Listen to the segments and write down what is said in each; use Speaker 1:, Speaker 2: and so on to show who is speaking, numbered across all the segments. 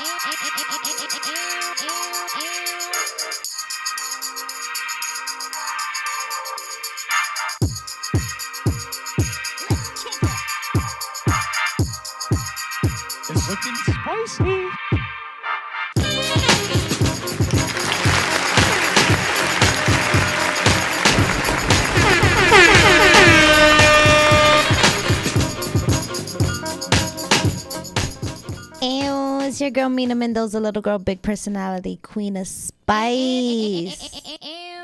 Speaker 1: It's looking spicy.
Speaker 2: Ew, it's your girl Mina Mendoza, little girl, big personality, queen of spice.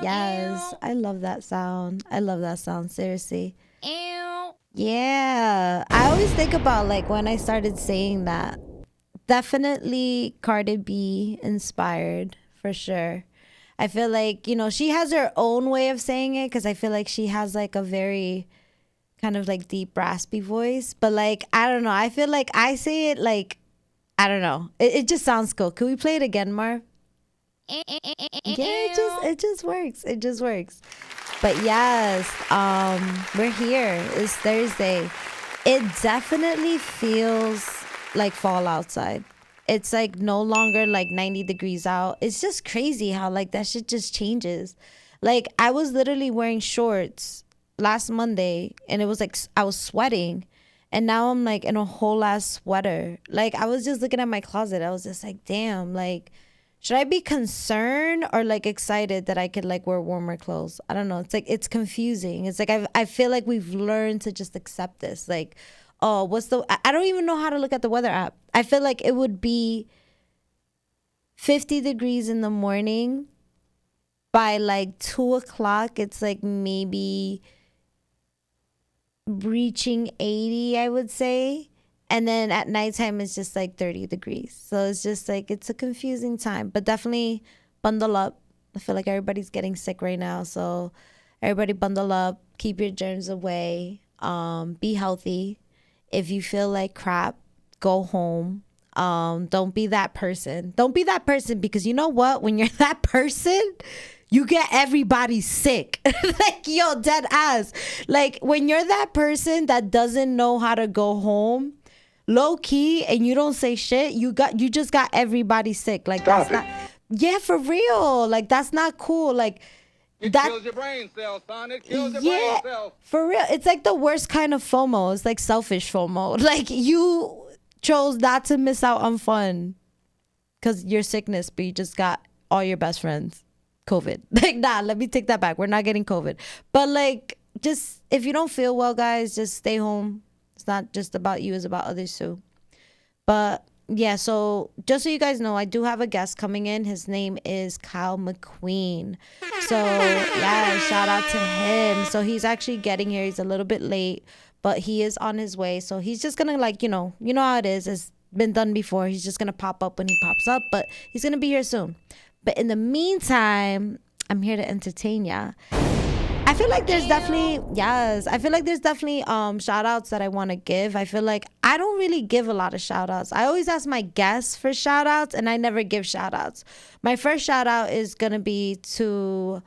Speaker 2: Yes, I love that sound. I love that sound, seriously. Yeah, I always think about like when I started saying that. Definitely Cardi B inspired for sure. I feel like, you know, she has her own way of saying it because I feel like she has like a very kind of like deep raspy voice. But like, I don't know. I feel like I say it like, I don't know. It just sounds cool. Can we play it again, Marv? Yeah, it just works. It just works. But yes, we're here. It's Thursday. It definitely feels like fall outside. It's like no longer like 90 degrees out. It's just crazy how like that shit just changes. Like I was literally wearing shorts last Monday and it was like I was sweating, and now I'm like in a whole ass sweater. Like I was just looking at my closet. I was just like, damn, like should I be concerned or like excited that I could like wear warmer clothes? I don't know. It's like it's confusing. It's like I feel like we've learned to just accept this. Like, oh, what's the I don't even know how to look at the weather app. I feel like it would be 50 degrees in the morning. By like 2 o'clock, it's like maybe reaching 80, I would say. And then at nighttime, it's just like 30 degrees. So it's just like, it's a confusing time. But definitely bundle up. I feel like everybody's getting sick right now. So everybody bundle up. Keep your germs away. Be healthy. If you feel like crap, go home. Don't be that person. Don't be that person, because you know what? When you're that person, you get everybody sick. Like, yo, dead ass. Like, when you're that person that doesn't know how to go home, low key, and you don't say shit, you just got everybody sick. Like,
Speaker 3: Stop
Speaker 2: that's not, yeah, for real. Like, that's not cool. Like,
Speaker 3: it
Speaker 2: that
Speaker 3: kills your brain cells, son. It kills your
Speaker 2: yeah,
Speaker 3: brain cells.
Speaker 2: for real. It's like the worst kind of FOMO. It's like selfish FOMO. Like, you chose not to miss out on fun because your sickness, but you just got all your best friends COVID. Like, nah, let me take that back. We're not getting COVID. But like, just if you don't feel well, guys, just stay home. It's not just about you, it's about others too. But yeah, so just so you guys know, I do have a guest coming in. His name is Kyle McQueen. So yeah, shout out to him. So he's actually getting here. He's a little bit late, but he is on his way. So he's just gonna, like, you know how it is. It's been done before. He's just gonna pop up when he pops up, but he's gonna be here soon. But in the meantime, I'm here to entertain ya. I feel like there's definitely, yes, I feel like there's definitely shout outs that I want to give. I feel like I don't really give a lot of shout outs. I always ask my guests for shout outs, and I never give shout outs. My first shout out is going to be to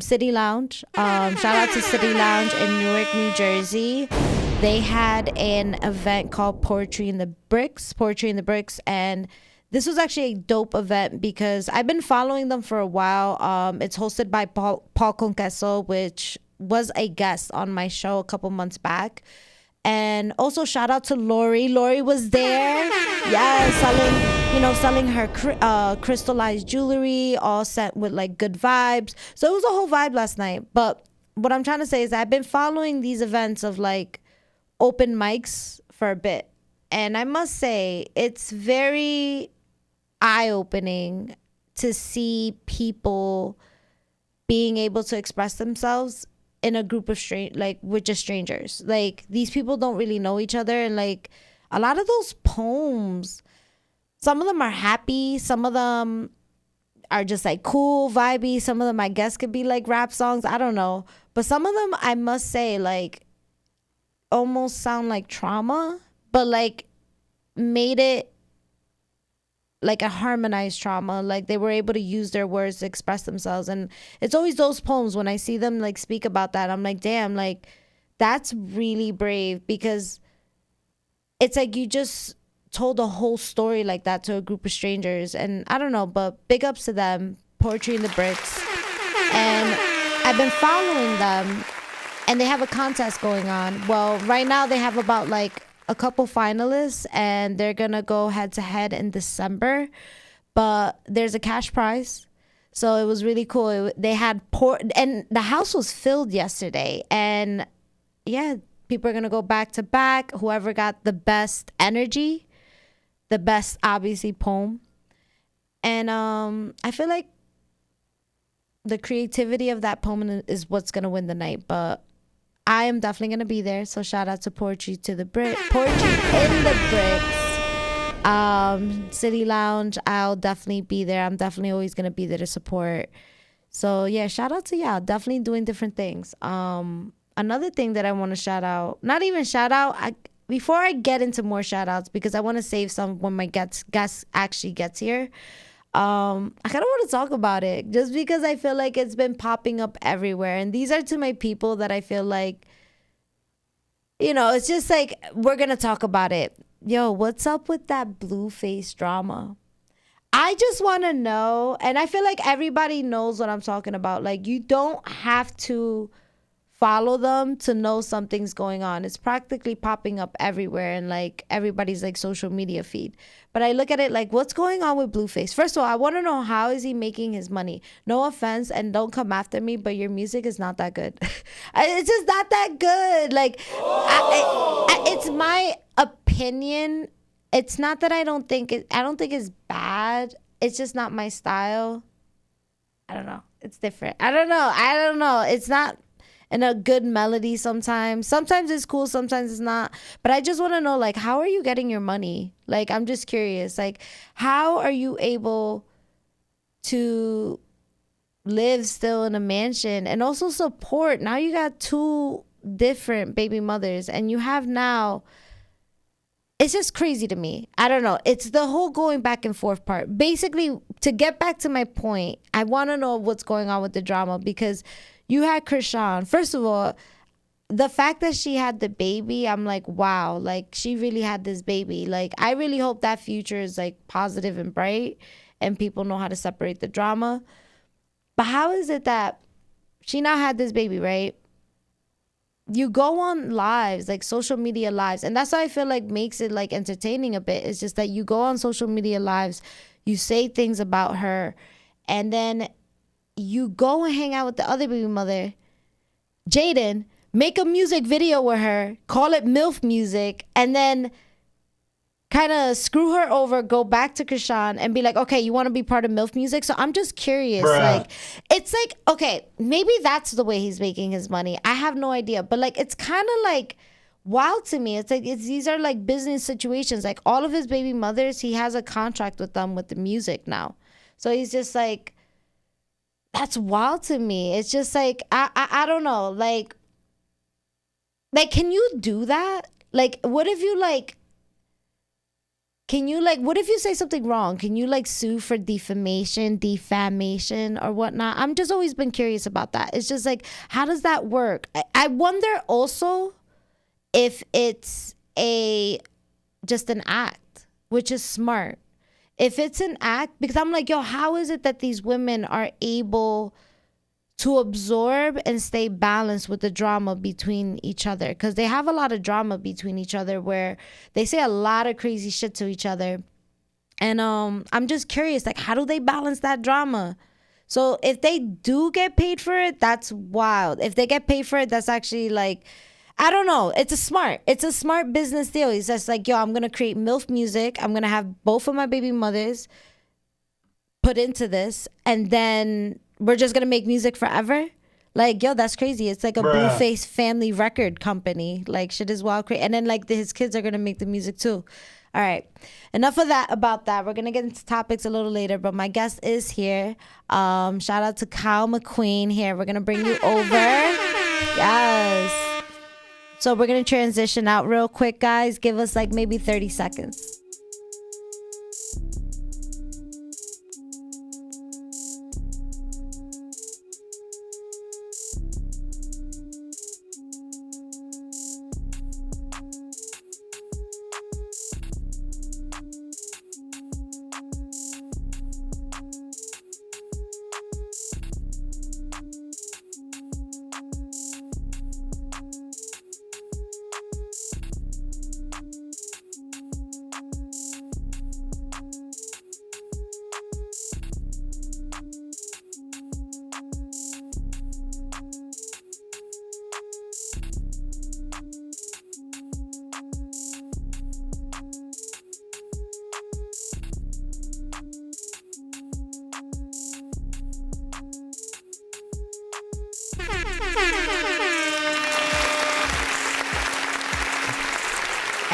Speaker 2: City Lounge. Shout out to City Lounge in Newark, New Jersey. They had an event called Poetry in the Bricks, and this was actually a dope event because I've been following them for a while. It's hosted by Paul Conqueso, which was a guest on my show a couple months back. And also shout out to Lori. Lori was there. Yeah, selling her crystallized jewelry, all set with like good vibes. So it was a whole vibe last night. But what I'm trying to say is I've been following these events of like open mics for a bit. And I must say, it's very eye-opening to see people being able to express themselves in a group of with just strangers. Like, these people don't really know each other, and like a lot of those poems, some of them are happy, some of them are just like cool, vibey, some of them I guess could be like rap songs, I don't know, but some of them, I must say, like almost sound like trauma, but like made it like a harmonized trauma. Like they were able to use their words to express themselves. And it's always those poems, when I see them like speak about that, I'm like, damn, like that's really brave, because it's like you just told a whole story like that to a group of strangers. And I don't know, but big ups to them, Poetry in the Bricks. And I've been following them, and they have a contest going on. Well, right now they have about like a couple finalists, and they're gonna go head to head in December, but there's a cash prize. So it was really cool. They had and the house was filled yesterday, and yeah, people are gonna go back to back. Whoever got the best energy, the best obviously poem. And I feel like the creativity of that poem is what's gonna win the night. But I am definitely gonna be there. So shout out to Poetry in the Bricks. City Lounge, I'll definitely be there. I'm definitely always gonna be there to support. So yeah, shout out to y'all. Definitely doing different things. Another thing that I want to shout out, not even shout out, before I get into more shout outs, because I want to save some when my guest actually gets here. I kind of want to talk about it just because I feel like it's been popping up everywhere. And these are to my people that I feel like, you know, it's just like, we're going to talk about it. Yo, what's up with that Blueface drama? I just want to know, and I feel like everybody knows what I'm talking about. Like, you don't have to follow them to know something's going on. It's practically popping up everywhere in like everybody's like social media feed. But I look at it like, what's going on with Blueface? First of all, I want to know, how is he making his money? No offense, and don't come after me, but your music is not that good. It's just not that good. Like, it's my opinion. It's not that I don't think it's bad. It's just not my style. I don't know. It's different. I don't know. It's not in a good melody sometimes. Sometimes it's cool, sometimes it's not. But I just want to know, like, how are you getting your money? Like, I'm just curious. Like, how are you able to live still in a mansion and also support? Now you got 2 different baby mothers, and you have now... It's just crazy to me. I don't know. It's the whole going back and forth part. Basically, to get back to my point, I want to know what's going on with the drama, because you had Krishan. First of all, the fact that she had the baby, I'm like, wow, like, she really had this baby. Like, I really hope that future is like positive and bright and people know how to separate the drama. But how is it that she now had this baby, right? You go on lives, like social media lives, and that's why I feel like makes it like entertaining a bit. It's just that you go on social media lives, you say things about her, and then you go and hang out with the other baby mother, Jaden, make a music video with her, call it MILF music, and then kind of screw her over, go back to Krishan and be like, okay, you want to be part of MILF music? So I'm just curious.
Speaker 4: Bruh.
Speaker 2: Like, it's like, okay, maybe that's the way he's making his money. I have no idea. But like, it's kind of like wild to me. It's like, these are like business situations. Like, all of his baby mothers, he has a contract with them with the music now. So he's just like, that's wild to me. It's just like, I don't know. Like, can you do that? Like, what if you like, what if you say something wrong? Can you like sue for defamation or whatnot? I'm just always been curious about that. It's just like, how does that work? I wonder also if it's just an act, which is smart. If it's an act, because I'm like, yo, how is it that these women are able to absorb and stay balanced with the drama between each other? Because they have a lot of drama between each other where they say a lot of crazy shit to each other. And I'm just curious, like, how do they balance that drama? So if they do get paid for it, that's wild. If they get paid for it, that's actually like, I don't know. It's a smart business deal. He's just like, yo, I'm going to create MILF music. I'm going to have both of my baby mothers put into this, and then we're just going to make music forever. Like, yo, that's crazy. It's like a Blueface family record company. Like, shit is wild crazy. And then like his kids are going to make the music too. All right. Enough of that about that. We're going to get into topics a little later, but my guest is here. Shout out to Kyle McQueen here. We're going to bring you over. Yes. So we're going to transition out real quick, guys. Give us like maybe 30 seconds.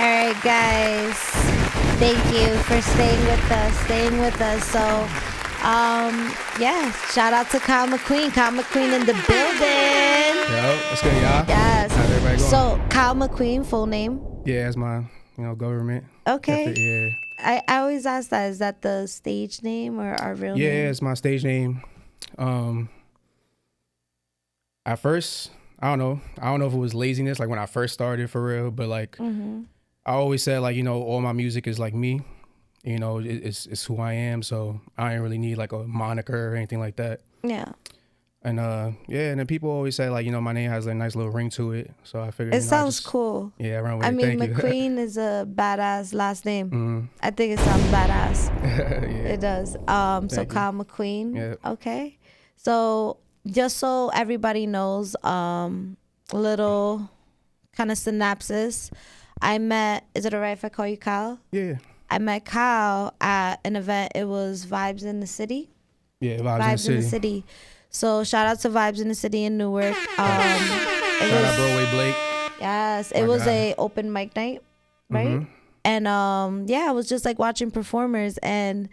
Speaker 2: right, guys. Thank you for staying with us. So, yeah, shout out to Kyle McQueen. Kyle McQueen in the building.
Speaker 4: Yo, what's good, y'all?
Speaker 2: Yes.
Speaker 4: How's everybody going?
Speaker 2: So, Kyle McQueen, full name?
Speaker 4: Yeah, that's my, government.
Speaker 2: Okay.
Speaker 4: Yeah.
Speaker 2: I always ask that. Is that the stage name or our real name?
Speaker 4: Yeah, it's my stage name. At first, I don't know if it was laziness, like when I first started for real, but like I always said, like, all my music is like me. It's who I am, so I didn't really need like a moniker or anything like that.
Speaker 2: Yeah.
Speaker 4: And and then people always say, like, my name has a nice little ring to it, so I figured
Speaker 2: it sounds cool.
Speaker 4: Yeah, I run with
Speaker 2: I
Speaker 4: it.
Speaker 2: mean,
Speaker 4: Thank
Speaker 2: McQueen is a badass last name. I think it sounds badass.
Speaker 4: Yeah.
Speaker 2: It does. So Kyle McQueen.
Speaker 4: Yep.
Speaker 2: Okay. So just so everybody knows, little kind of synopsis. I met. Is it alright if I call you Kyle?
Speaker 4: Yeah.
Speaker 2: I met Kyle at an event. It was Vibes in the City.
Speaker 4: Yeah, Vibes in the City.
Speaker 2: So shout out to Vibes in the City in Newark.
Speaker 4: Shout out Broadway Blake.
Speaker 2: Yes, it was a open mic night, right? And I was just like watching performers, and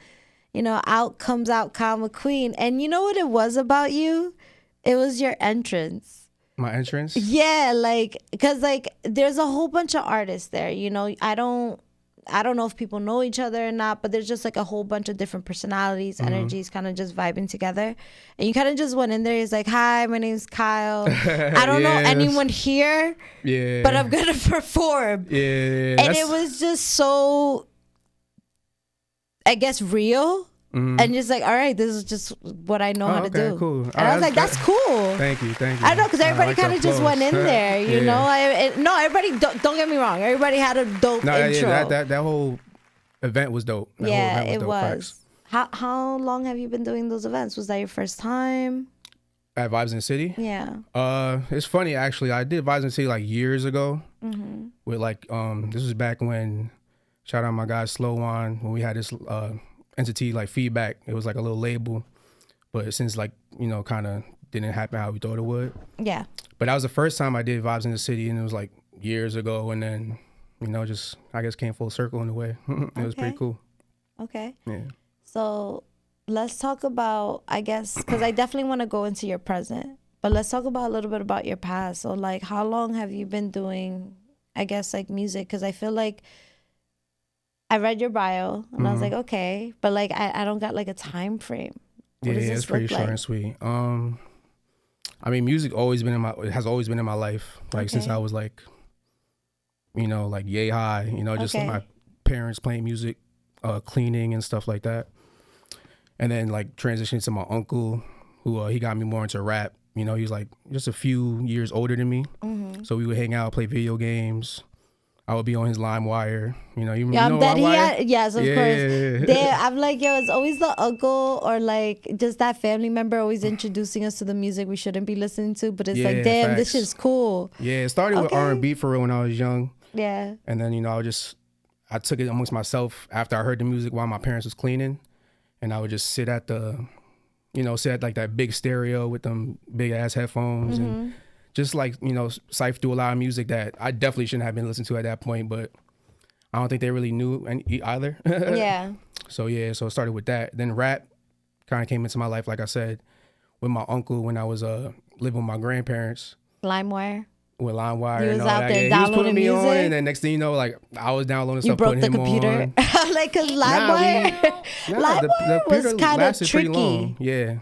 Speaker 2: out comes out Kyle McQueen, and you know what it was about you? It was your entrance.
Speaker 4: My entrance?
Speaker 2: Yeah, like, cause like there's a whole bunch of artists there. I don't know if people know each other or not, but there's just like a whole bunch of different personalities, energies kind of just vibing together. And you kind of just went in there. He's like, hi, my name's Kyle. I don't know anyone here, but I'm going to perform.
Speaker 4: Yeah.
Speaker 2: And it was just so, I guess, real. And just like, all right, this is just what I know how to do.
Speaker 4: Cool.
Speaker 2: And I was like, that's cool.
Speaker 4: Thank you.
Speaker 2: I know, because everybody kind of just went in there, you know? No, everybody, don't get me wrong. Everybody had a dope intro.
Speaker 4: Yeah, that whole event was dope.
Speaker 2: It was. How long have you been doing those events? Was that your first time?
Speaker 4: At Vibes in the City?
Speaker 2: Yeah.
Speaker 4: It's funny, actually. I did Vibes in the City like years ago. With like, this was back when, shout out my guy Slow On, when we had this entity like Feedback. It was like a little label, but since like kind of didn't happen how we thought it would.
Speaker 2: Yeah.
Speaker 4: But that was the first time I did Vibes in the City, and it was like years ago, and then just I guess came full circle in a way. It was pretty cool.
Speaker 2: Okay.
Speaker 4: Yeah.
Speaker 2: So let's talk about, I guess, because I definitely want to go into your present, but let's talk about a little bit about your past. So like, how long have you been doing, I guess, like music? Because I feel like I read your bio and I was like, okay, but like I don't got like a time frame. What does this
Speaker 4: it's pretty
Speaker 2: look
Speaker 4: short
Speaker 2: like?
Speaker 4: and sweet. I mean, music has always been in my life. Like since I was like, like yay high. Just like my parents playing music, cleaning and stuff like that. And then like transitioning to my uncle, who he got me more into rap. He was like just a few years older than me, so we would hang out, play video games. I would be on his LimeWire. You know LimeWire?
Speaker 2: Yes, of course. I'm like, yo, it's always the uncle or like just that family member always introducing us to the music we shouldn't be listening to. But it's like, damn,
Speaker 4: facts.
Speaker 2: this shit's cool.
Speaker 4: Yeah, it started with R&B for real when I was young.
Speaker 2: Yeah.
Speaker 4: And then, I took it amongst myself after I heard the music while my parents was cleaning. And I would just sit at like that big stereo with them big ass headphones and just like, siphon through a lot of music that I definitely shouldn't have been listening to at that point, but I don't think they really knew either.
Speaker 2: Yeah.
Speaker 4: So it started with that. Then rap kind of came into my life, like I said, with my uncle when I was living with my grandparents.
Speaker 2: LimeWire.
Speaker 4: With LimeWire
Speaker 2: He was
Speaker 4: and all
Speaker 2: out
Speaker 4: that.
Speaker 2: there
Speaker 4: He was
Speaker 2: downloading
Speaker 4: putting me
Speaker 2: music.
Speaker 4: on, and then next thing you know, like I was downloading stuff,
Speaker 2: You broke
Speaker 4: putting
Speaker 2: the
Speaker 4: him
Speaker 2: computer.
Speaker 4: on.
Speaker 2: Like, cause LimeWire, LimeWire was
Speaker 4: computer
Speaker 2: kind of
Speaker 4: lasted pretty long.
Speaker 2: tricky.
Speaker 4: Yeah.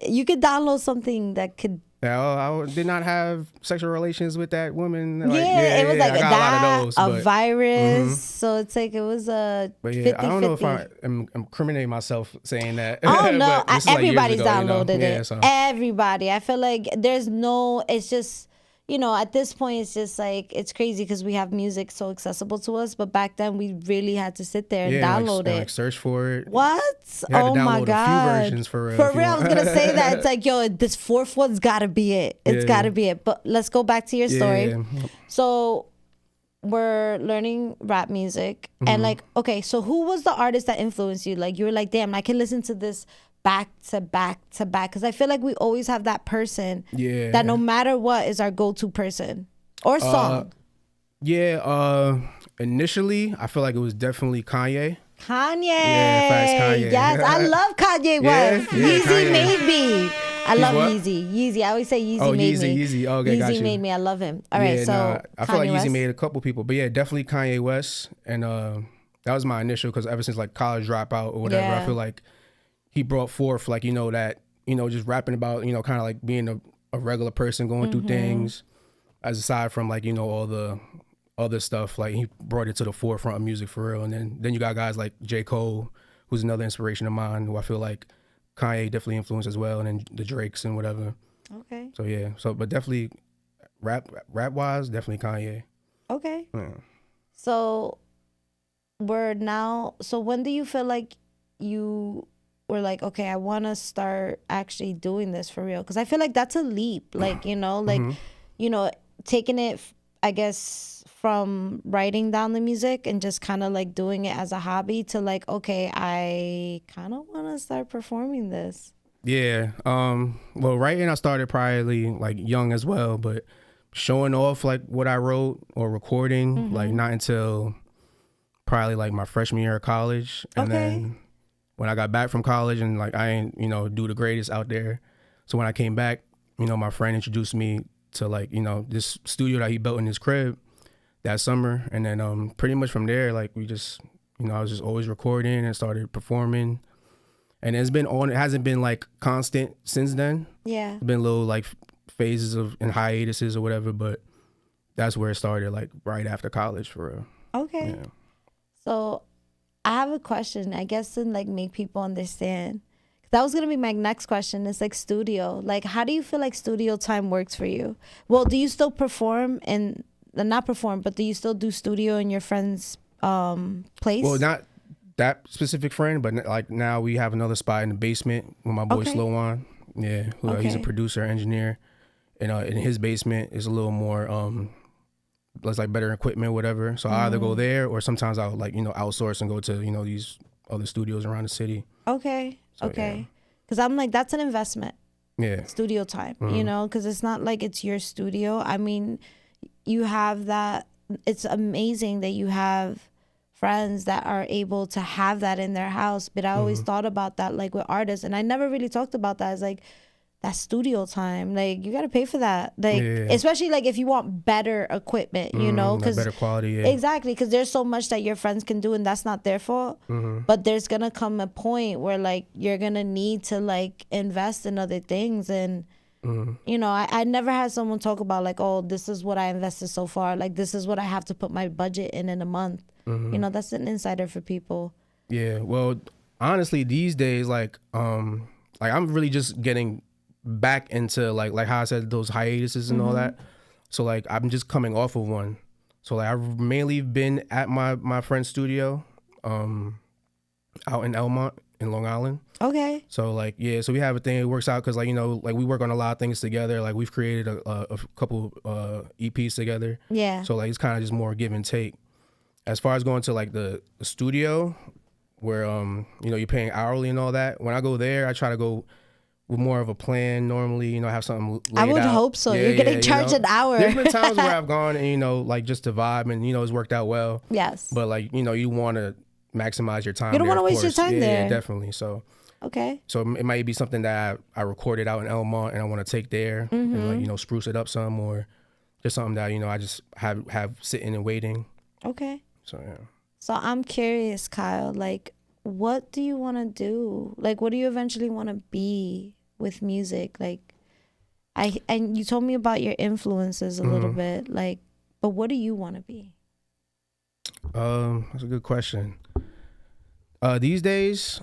Speaker 2: You could download something that could.
Speaker 4: I did not have sexual relations with that woman. Like,
Speaker 2: it was like
Speaker 4: I got a lot of those,
Speaker 2: a virus. So it's like it was a 50-50.
Speaker 4: I don't know if I am incriminating myself saying that.
Speaker 2: Oh no,
Speaker 4: but this is like years
Speaker 2: everybody's
Speaker 4: ago,
Speaker 2: downloaded it.
Speaker 4: Yeah, so.
Speaker 2: Everybody. I feel like there's no. It's just. At this point, it's just like, it's crazy because we have music so accessible to us. But back then, we really had to sit there and download it.
Speaker 4: Like search for it.
Speaker 2: What?
Speaker 4: You had to
Speaker 2: oh my
Speaker 4: download
Speaker 2: God.
Speaker 4: a few versions for real.
Speaker 2: For real, I was going to say that. It's like, yo, this fourth one's got to be it. It's got to be it. But let's go back to your story.
Speaker 4: Yeah.
Speaker 2: So we're learning rap music. And like, okay, so who was the artist that influenced you? Like, you were like, damn, I can listen to this back to back to back, because I feel like we always have that person that no matter what is our go-to person or song.
Speaker 4: initially, I feel like it was definitely Kanye.
Speaker 2: Kanye.
Speaker 4: Yeah, facts, Kanye.
Speaker 2: Yes, I love Kanye West.
Speaker 4: Yeah,
Speaker 2: Yeezy
Speaker 4: Kanye.
Speaker 2: made me. I love
Speaker 4: what?
Speaker 2: Yeezy. Yeezy. I always say Yeezy
Speaker 4: Oh,
Speaker 2: made
Speaker 4: Yeezy,
Speaker 2: me.
Speaker 4: Yeezy. Okay, got
Speaker 2: Yeezy
Speaker 4: you.
Speaker 2: made me. I love him. All right, so
Speaker 4: I feel like
Speaker 2: Kanye
Speaker 4: Yeezy
Speaker 2: West.
Speaker 4: made a couple people, but yeah, definitely Kanye West, and that was my initial because ever since like college dropout or whatever,
Speaker 2: Yeah.
Speaker 4: I feel like he brought forth like that just rapping about kind of like being a regular person going through things, as aside from like all the other stuff. Like he brought it to the forefront of music for real, and then you got guys like J. Cole, who's another inspiration of mine, who I feel like Kanye definitely influenced as well, and then the Drakes and whatever.
Speaker 2: Okay.
Speaker 4: So yeah, but definitely rap wise, definitely Kanye.
Speaker 2: Okay.
Speaker 4: Yeah.
Speaker 2: So so when do you feel like you were like, okay, I want to start actually doing this for real? Because I feel like that's a leap. Like, taking it, I guess, from writing down the music and just kind of like doing it as a hobby to like, okay, I kind of want to start performing this.
Speaker 4: Yeah. Well, writing I started probably like young as well, but showing off like what I wrote or recording like not until probably like my freshman year of college. And then when I got back from college and like I ain't do the greatest out there, so when I came back, my friend introduced me to like this studio that he built in his crib that summer, and then pretty much from there, like we just I was just always recording and started performing. And it's been on. It hasn't been like constant since then.
Speaker 2: Yeah.
Speaker 4: It's been little like phases and hiatuses or whatever, but that's where it started, like right after college for real.
Speaker 2: Okay.
Speaker 4: Yeah.
Speaker 2: So I have a question, I guess, to like make people understand. That was gonna be my next question. It's like studio. Like, how do you feel like studio time works for you? Well, do you still perform and not perform, but do you still do studio in your friend's place?
Speaker 4: Well, not that specific friend, but like now we have another spot in the basement with my boy Slow On. Yeah, he's a producer, engineer, and in his basement is a little more let's like better equipment, whatever. So I either go there or sometimes I'll like outsource and go to these other studios around the city.
Speaker 2: Okay.
Speaker 4: So,
Speaker 2: okay. Because I'm like, that's an investment.
Speaker 4: Yeah.
Speaker 2: Studio time, because it's not like it's your studio. I mean, you have that. It's amazing that you have friends that are able to have that in their house. But I always thought about that, like with artists, and I never really talked about that as like that studio time. Like you got to pay for that, like especially like if you want better equipment, because
Speaker 4: better quality. Yeah.
Speaker 2: Exactly, because there's so much that your friends can do, and that's not their fault. But there's gonna come a point where like you're gonna need to like invest in other things, and I never had someone talk about like, oh, this is what I invested so far. Like this is what I have to put my budget in a month. That's an insider for people. Yeah.
Speaker 4: Well, honestly, these days, like I'm really just getting back into like how I said, those hiatuses and all that. So like I'm just coming off of one. So like I've mainly been at my friend's studio, out in Elmont in Long Island.
Speaker 2: Okay.
Speaker 4: So like so we have a thing. It works out because like like we work on a lot of things together. Like we've created a couple EPs together.
Speaker 2: Yeah.
Speaker 4: So like it's kind of just more give and take. As far as going to like the studio, where you're paying hourly and all that. When I go there, I try to go with more of a plan. Normally, have something laid
Speaker 2: I would
Speaker 4: out.
Speaker 2: hope so. You're getting charged an hour.
Speaker 4: There's been times where I've gone and like just to vibe and it's worked out well.
Speaker 2: Yes.
Speaker 4: But like you want to maximize your time.
Speaker 2: You don't
Speaker 4: want to
Speaker 2: waste your time there.
Speaker 4: Yeah, definitely. So.
Speaker 2: Okay.
Speaker 4: So it might be something that I recorded out in Elmont and I want to take there and like spruce it up some, or just something that I just have sitting and waiting.
Speaker 2: Okay.
Speaker 4: So yeah.
Speaker 2: So I'm curious, Kyle, like what do you want to do? Like what do you eventually want to be with music? Like and you told me about your influences a little bit, like, but what do you want to be?
Speaker 4: That's a good question. These days,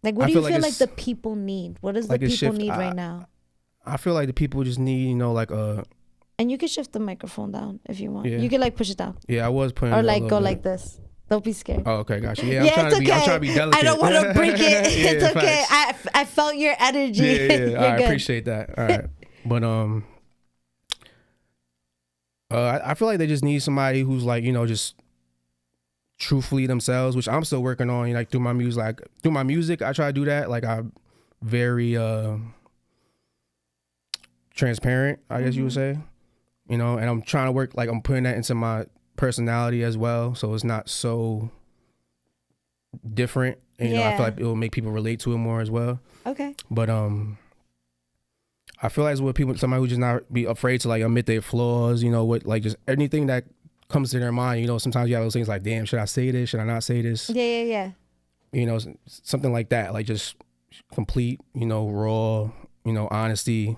Speaker 2: like what do you feel like the people need? What does the people need right now?
Speaker 4: I feel like the people just need, like
Speaker 2: and you can shift the microphone down if you want.
Speaker 4: Yeah.
Speaker 2: You can like push it down.
Speaker 4: Yeah, I was putting
Speaker 2: or like go like this. Don't be scared.
Speaker 4: Oh, okay, gotcha. Yeah, I'm trying to be delicate.
Speaker 2: I don't want to break it. It's okay. I felt your energy.
Speaker 4: Yeah. I appreciate that. All right. But I feel like they just need somebody who's like, just truthfully themselves, which I'm still working on, like through my music. Like through my music, I try to do that. Like I'm very transparent, I guess you would say. And I'm trying to work, like I'm putting that into my personality as well, so it's not so different. And, you know, I feel like it will make people relate to it more as well.
Speaker 2: Okay.
Speaker 4: But I feel like it's what people, somebody who just not be afraid to like admit their flaws, you know, what like just anything that comes to their mind. You know, sometimes you have those things like, damn, should I say this? Should I not say this?
Speaker 2: Yeah.
Speaker 4: You know, something like that. Like just complete, you know, raw, you know, honesty,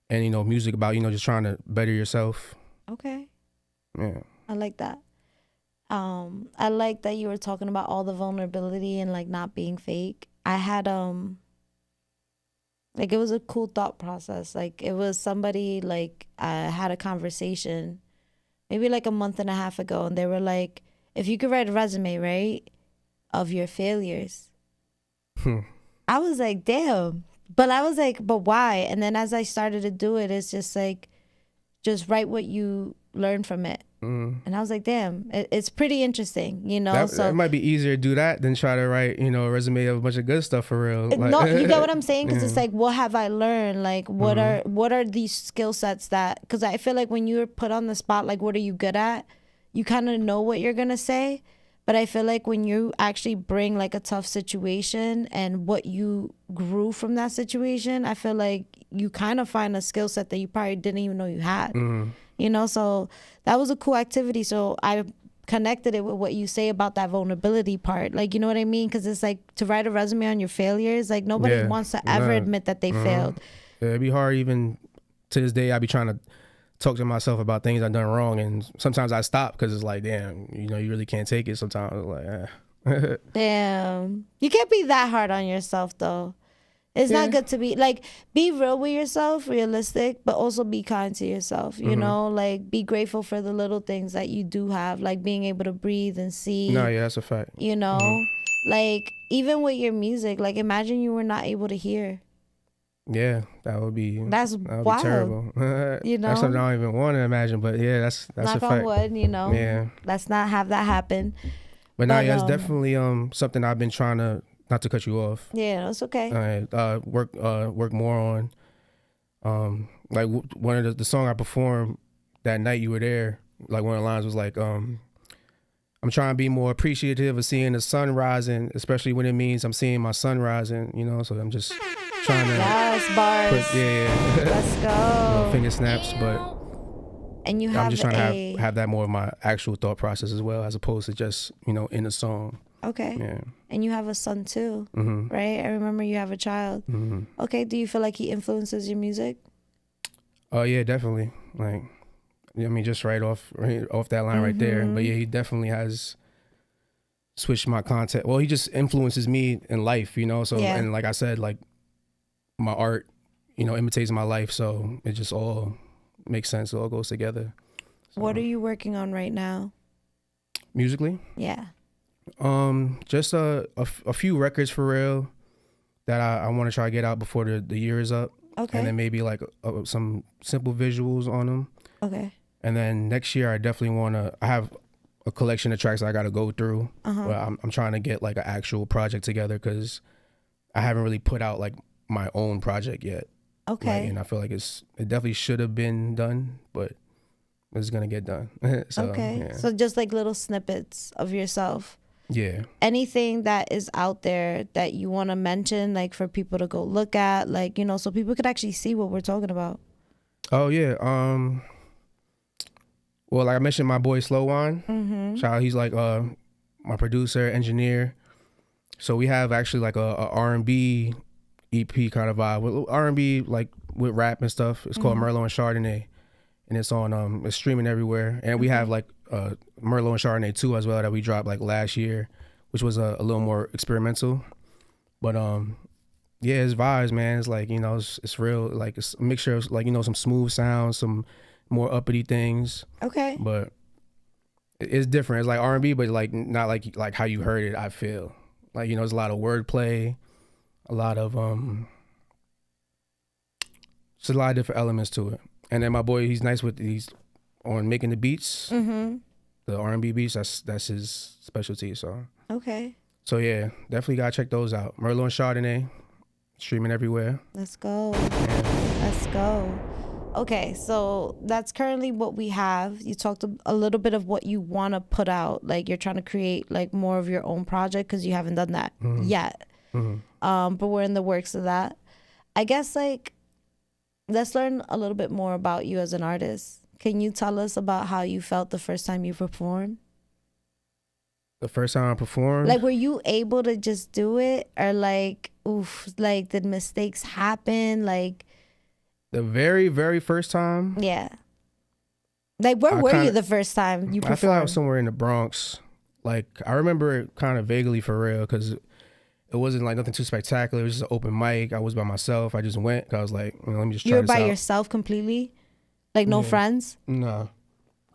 Speaker 4: and you know, music about, you know, just trying to better yourself.
Speaker 2: Okay.
Speaker 4: Yeah.
Speaker 2: I like that. I like that you were talking about all the vulnerability and like not being fake. I had like it was a cool thought process. Like it was somebody like I had a conversation maybe like a month and a half ago, and they were like, if you could write a resume, right, of your failures. I was like, damn. But I was like, but why? And then as I started to do it, it's just like, just write what you learn from it. And I was like, damn, it's pretty interesting, you know? So
Speaker 4: it might be easier to do that than try to write, you know, a resume of a bunch of good stuff for real. Like,
Speaker 2: no, you get what I'm saying? Because it's like, what have I learned? Like, what are these skill sets that, because I feel like when you're put on the spot, like, what are you good at? You kind of know what you're going to say. But I feel like when you actually bring like a tough situation and what you grew from that situation, I feel like you kind of find a skill set that you probably didn't even know you had. You know, so that was a cool activity. So I connected it with what you say about that vulnerability part. Like, you know what I mean? Because it's like to write a resume on your failures, like nobody wants to ever admit that they failed.
Speaker 4: Yeah, it'd be hard even to this day. I be trying to talk to myself about things I've done wrong, and sometimes I stop because it's like, damn, you know, you really can't take it sometimes. Like,
Speaker 2: damn. You can't be that hard on yourself though. It's not good to be like, be real with yourself, realistic, but also be kind to yourself, you know, like be grateful for the little things that you do have, like being able to breathe and see.
Speaker 4: No, yeah, that's a fact.
Speaker 2: You know, like even with your music, like imagine you were not able to hear.
Speaker 4: Yeah, that would be
Speaker 2: wild.
Speaker 4: Be terrible.
Speaker 2: You know,
Speaker 4: that's something I don't even want to imagine, but yeah, that's
Speaker 2: knock
Speaker 4: a fact.
Speaker 2: on wood, you know.
Speaker 4: Yeah,
Speaker 2: let's not have that happen.
Speaker 4: But now, yeah, it's definitely something I've been trying to, not to cut you off.
Speaker 2: Yeah, it's okay.
Speaker 4: Work more on, like one of the song I performed that night you were there. Like one of the lines was like, I'm trying to be more appreciative of seeing the sun rising, especially when it means I'm seeing my son rising. You know, so I'm just trying to
Speaker 2: bars. Let's go.
Speaker 4: You know, finger snaps, but.
Speaker 2: And you have
Speaker 4: I'm just trying to have that more of my actual thought process as well, as opposed to just, you know, in the song.
Speaker 2: Okay.
Speaker 4: Yeah. And
Speaker 2: you have a son too, right? I remember you have a child. Okay. Do you feel like he influences your music? Oh
Speaker 4: yeah, definitely. Like, I mean, just right off that line right there. But yeah, he definitely has switched my content. Well, he just influences me in life, you know. So and like I said, like my art, you know, imitates my life. So it just all makes sense. It all goes together. So.
Speaker 2: What are you working on right now?
Speaker 4: Musically?
Speaker 2: Yeah.
Speaker 4: Just a few records for real that I want to try to get out before the year is up.
Speaker 2: Okay.
Speaker 4: And then maybe like some simple visuals on them.
Speaker 2: Okay.
Speaker 4: And then next year I definitely want to, I have a collection of tracks I got to go through. But I'm trying to get like an actual project together because I haven't really put out like my own project yet.
Speaker 2: Okay.
Speaker 4: Like, and I feel like it definitely should have been done, but it's going to get done. So,
Speaker 2: okay.
Speaker 4: Yeah.
Speaker 2: So just like little snippets of yourself.
Speaker 4: Yeah.
Speaker 2: Anything that is out there that you want to mention, like for people to go look at, like, you know, so people could actually see what we're talking about.
Speaker 4: Oh, yeah. Well, like I mentioned, my boy Slow Wine. Shout, he's like my producer, engineer. So we have actually like a R&B EP kind of vibe. With R&B, like with rap and stuff. It's called Merlot and Chardonnay. And it's on, it's streaming everywhere. And we have like Merlot and Chardonnay 2 as well that we dropped like last year, which was a little more experimental. But yeah, it's vibes, man. It's like, you know, it's real, like it's a mixture of like, you know, some smooth sounds, some more uppity things.
Speaker 2: Okay.
Speaker 4: But it's different. It's like R&B, but like not like how you heard it, I feel. Like, you know, there's a lot of wordplay, a lot of just a lot of different elements to it. And then my boy, he's nice with these on making the beats, the R&B beats. That's his specialty. So
Speaker 2: okay.
Speaker 4: So yeah, definitely gotta check those out. Merlot and Chardonnay, streaming everywhere.
Speaker 2: Let's go. Yeah. Let's go. okay, so that's currently what we have. You talked a little bit of what you want to put out. Like you're trying to create like more of your own project because you haven't done that yet. But we're in the works of that. I guess like let's learn a little bit more about you as an artist. Can you tell us about how you felt the first time you performed?
Speaker 4: The first time I performed?
Speaker 2: Like, were you able to just do it? Or like, oof, like did mistakes happen? Like
Speaker 4: the very, very first time?
Speaker 2: Yeah. Like, where were you the first time you performed?
Speaker 4: I feel like I was somewhere in the Bronx. Like, I remember it kind of vaguely for real because it wasn't like nothing too spectacular. It was just an open mic. I was by myself. I just went. I was like, let me just try this out.
Speaker 2: You were by yourself completely? Like, no friends?
Speaker 4: No.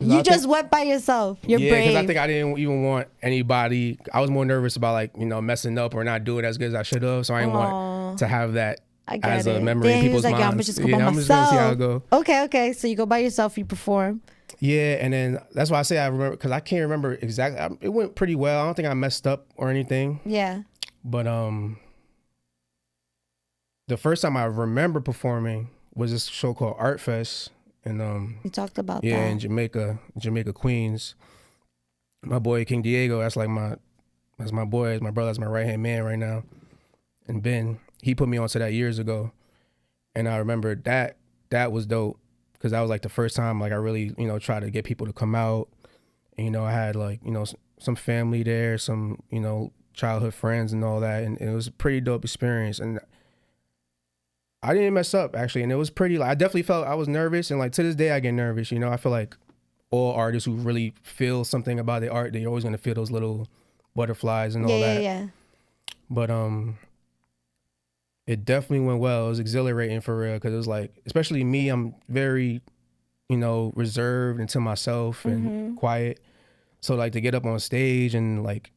Speaker 2: You just went by yourself. You're brave.
Speaker 4: Yeah, because I think I didn't even want anybody. I was more nervous about like, messing up or not doing as good as I should have. So I didn't want to have that as a memory in people's minds.
Speaker 2: I'm just going by
Speaker 4: I'm just gonna see how it go.
Speaker 2: Okay. So you go by yourself, you perform.
Speaker 4: Yeah, and then that's why I say I remember, because I can't remember exactly. It went pretty well. I don't think I messed up or anything.
Speaker 2: Yeah.
Speaker 4: But the first time I remember performing was this show called Art Fest. And
Speaker 2: you talked about that.
Speaker 4: Yeah, in Jamaica, Queens. My boy King Diego, that's my boy, that's my brother, that's my right hand man right now. And Ben, he put me onto that years ago, and I remember that was dope because that was like the first time like I really tried to get people to come out. And, I had like some family there, some childhood friends and all that, and it was a pretty dope experience. And I didn't mess up actually, and it was pretty. Like, I definitely felt I was nervous, and like to this day I get nervous. I feel like all artists who really feel something about their art, they're always gonna feel those little butterflies and all that. Yeah. But it definitely went well. It was exhilarating for real because it was like, especially me, I'm very, reserved and to myself and quiet. So like to get up on stage and like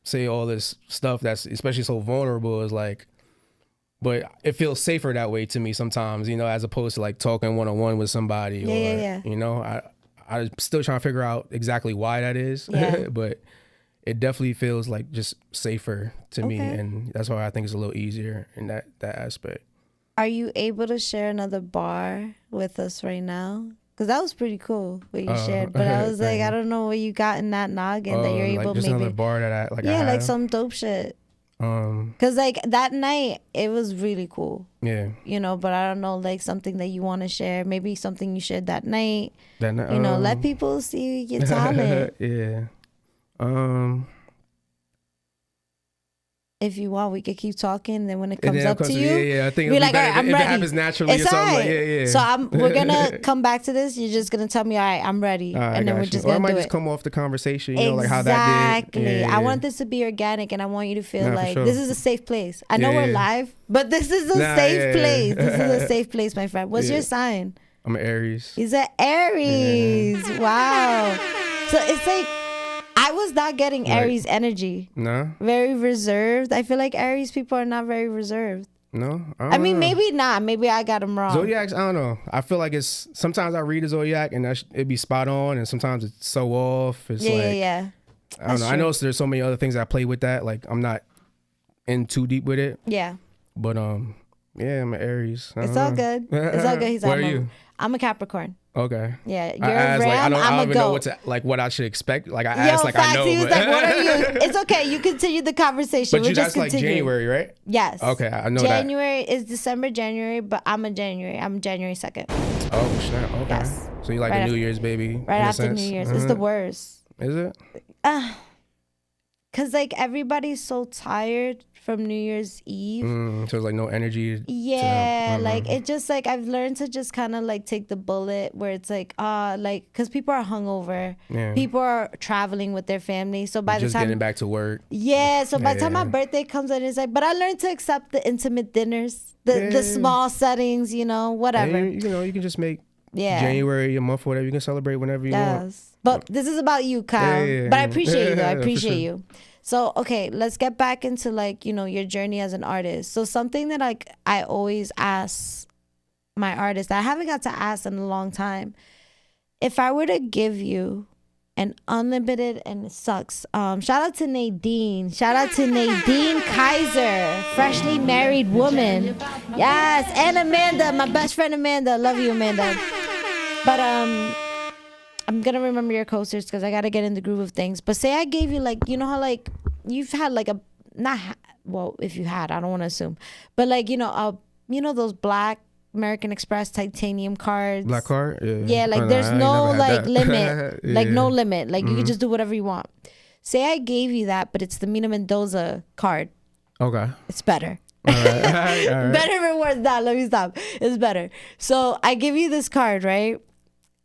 Speaker 4: say all this stuff that's especially so vulnerable is like. But it feels safer that way to me sometimes, as opposed to like talking one-on-one with somebody. I'm still trying to figure out exactly why that is. Yeah. But it definitely feels like just safer to me. And that's why I think it's a little easier in that aspect.
Speaker 2: Are you able to share another bar with us right now? Because that was pretty cool what you shared. But I was like, I don't know what you got in that noggin that you're able
Speaker 4: like just
Speaker 2: maybe.
Speaker 4: Another bar that I like.
Speaker 2: Yeah, like some dope shit. Cause like that night it was really cool. Yeah. But I don't know, like something that you want to share, maybe something you shared that night. Let people see your talent.
Speaker 4: Yeah.
Speaker 2: If you want, we could keep talking. And then when it comes up to you,
Speaker 4: yeah, I think it'll be like, better if it happens naturally or something. Like, yeah.
Speaker 2: So we're gonna come back to this. You're just gonna tell me, all right, I'm ready, and then we're just gonna do it.
Speaker 4: Or I might just come off the conversation, like how that did.
Speaker 2: Exactly. I want this to be organic, and I want you to feel like this is a safe place. I know we're live, but this is a safe place. This is a safe place, my friend. What's your sign?
Speaker 4: I'm an Aries.
Speaker 2: He's an Aries. Yeah. Wow. So it's like, I was not getting Aries energy. No? Very reserved. I feel like Aries people are not very reserved.
Speaker 4: No?
Speaker 2: I mean, maybe not. Maybe I got them wrong.
Speaker 4: Zodiacs, I don't know. I feel like it's, sometimes I read a Zodiac and it'd be spot on, and sometimes it's so off. It's
Speaker 2: yeah.
Speaker 4: I don't know. True. I know there's so many other things I play with that. Like, I'm not in too deep with it. Yeah. But, yeah, I'm an Aries.
Speaker 2: It's all good. It's all good.
Speaker 4: What are you?
Speaker 2: I'm a Capricorn.
Speaker 4: Okay.
Speaker 2: Yeah, you're a Ram.
Speaker 4: I don't even know what I should expect. Like I asked, like I know.
Speaker 2: He was like, "What are you?" It's okay. You continue the conversation.
Speaker 4: But that's like January, right?
Speaker 2: Yes.
Speaker 4: Okay, I know
Speaker 2: January is December, January, but I'm January 2nd.
Speaker 4: Oh snap! Okay. Yes. So you like a New Year's baby?
Speaker 2: Right after New Year's. It's the worst.
Speaker 4: Is it?
Speaker 2: Cause like everybody's so tired from New Year's Eve.
Speaker 4: So it's like no energy.
Speaker 2: Yeah, like it just like I've learned to just kind of like take the bullet where it's like like cause people are hungover. Yeah. People are traveling with their family. So by the time
Speaker 4: getting back to work.
Speaker 2: Yeah. So by the time my birthday comes in, it's like, but I learned to accept the intimate dinners, the small settings, whatever.
Speaker 4: And, you can just make January a month or whatever. You can celebrate whenever you want.
Speaker 2: But this is about you, Kyle. But I appreciate you though. I appreciate you. So, okay, let's get back into like, your journey as an artist. So something that like I always ask my artists that I haven't got to ask in a long time, if I were to give you and unlimited, and it sucks. Shout out to Nadine. Shout out to Nadine Kaiser, freshly married woman. Yes, and Amanda, my best friend Amanda. Love you, Amanda. But I'm gonna remember your coasters because I gotta get in the groove of things. But say I gave you like, you know how like you've had like a well, if you had, I don't want to assume, but like those black American Express titanium cards.
Speaker 4: Black card?
Speaker 2: Yeah, like there's no like limit. Like no limit. Like you can just do whatever you want. Say I gave you that, but it's the Mina Mendoza card.
Speaker 4: Okay.
Speaker 2: It's better.
Speaker 4: All right. All right.
Speaker 2: Better or worse. Nah, let me stop. It's better. So I give you this card, right?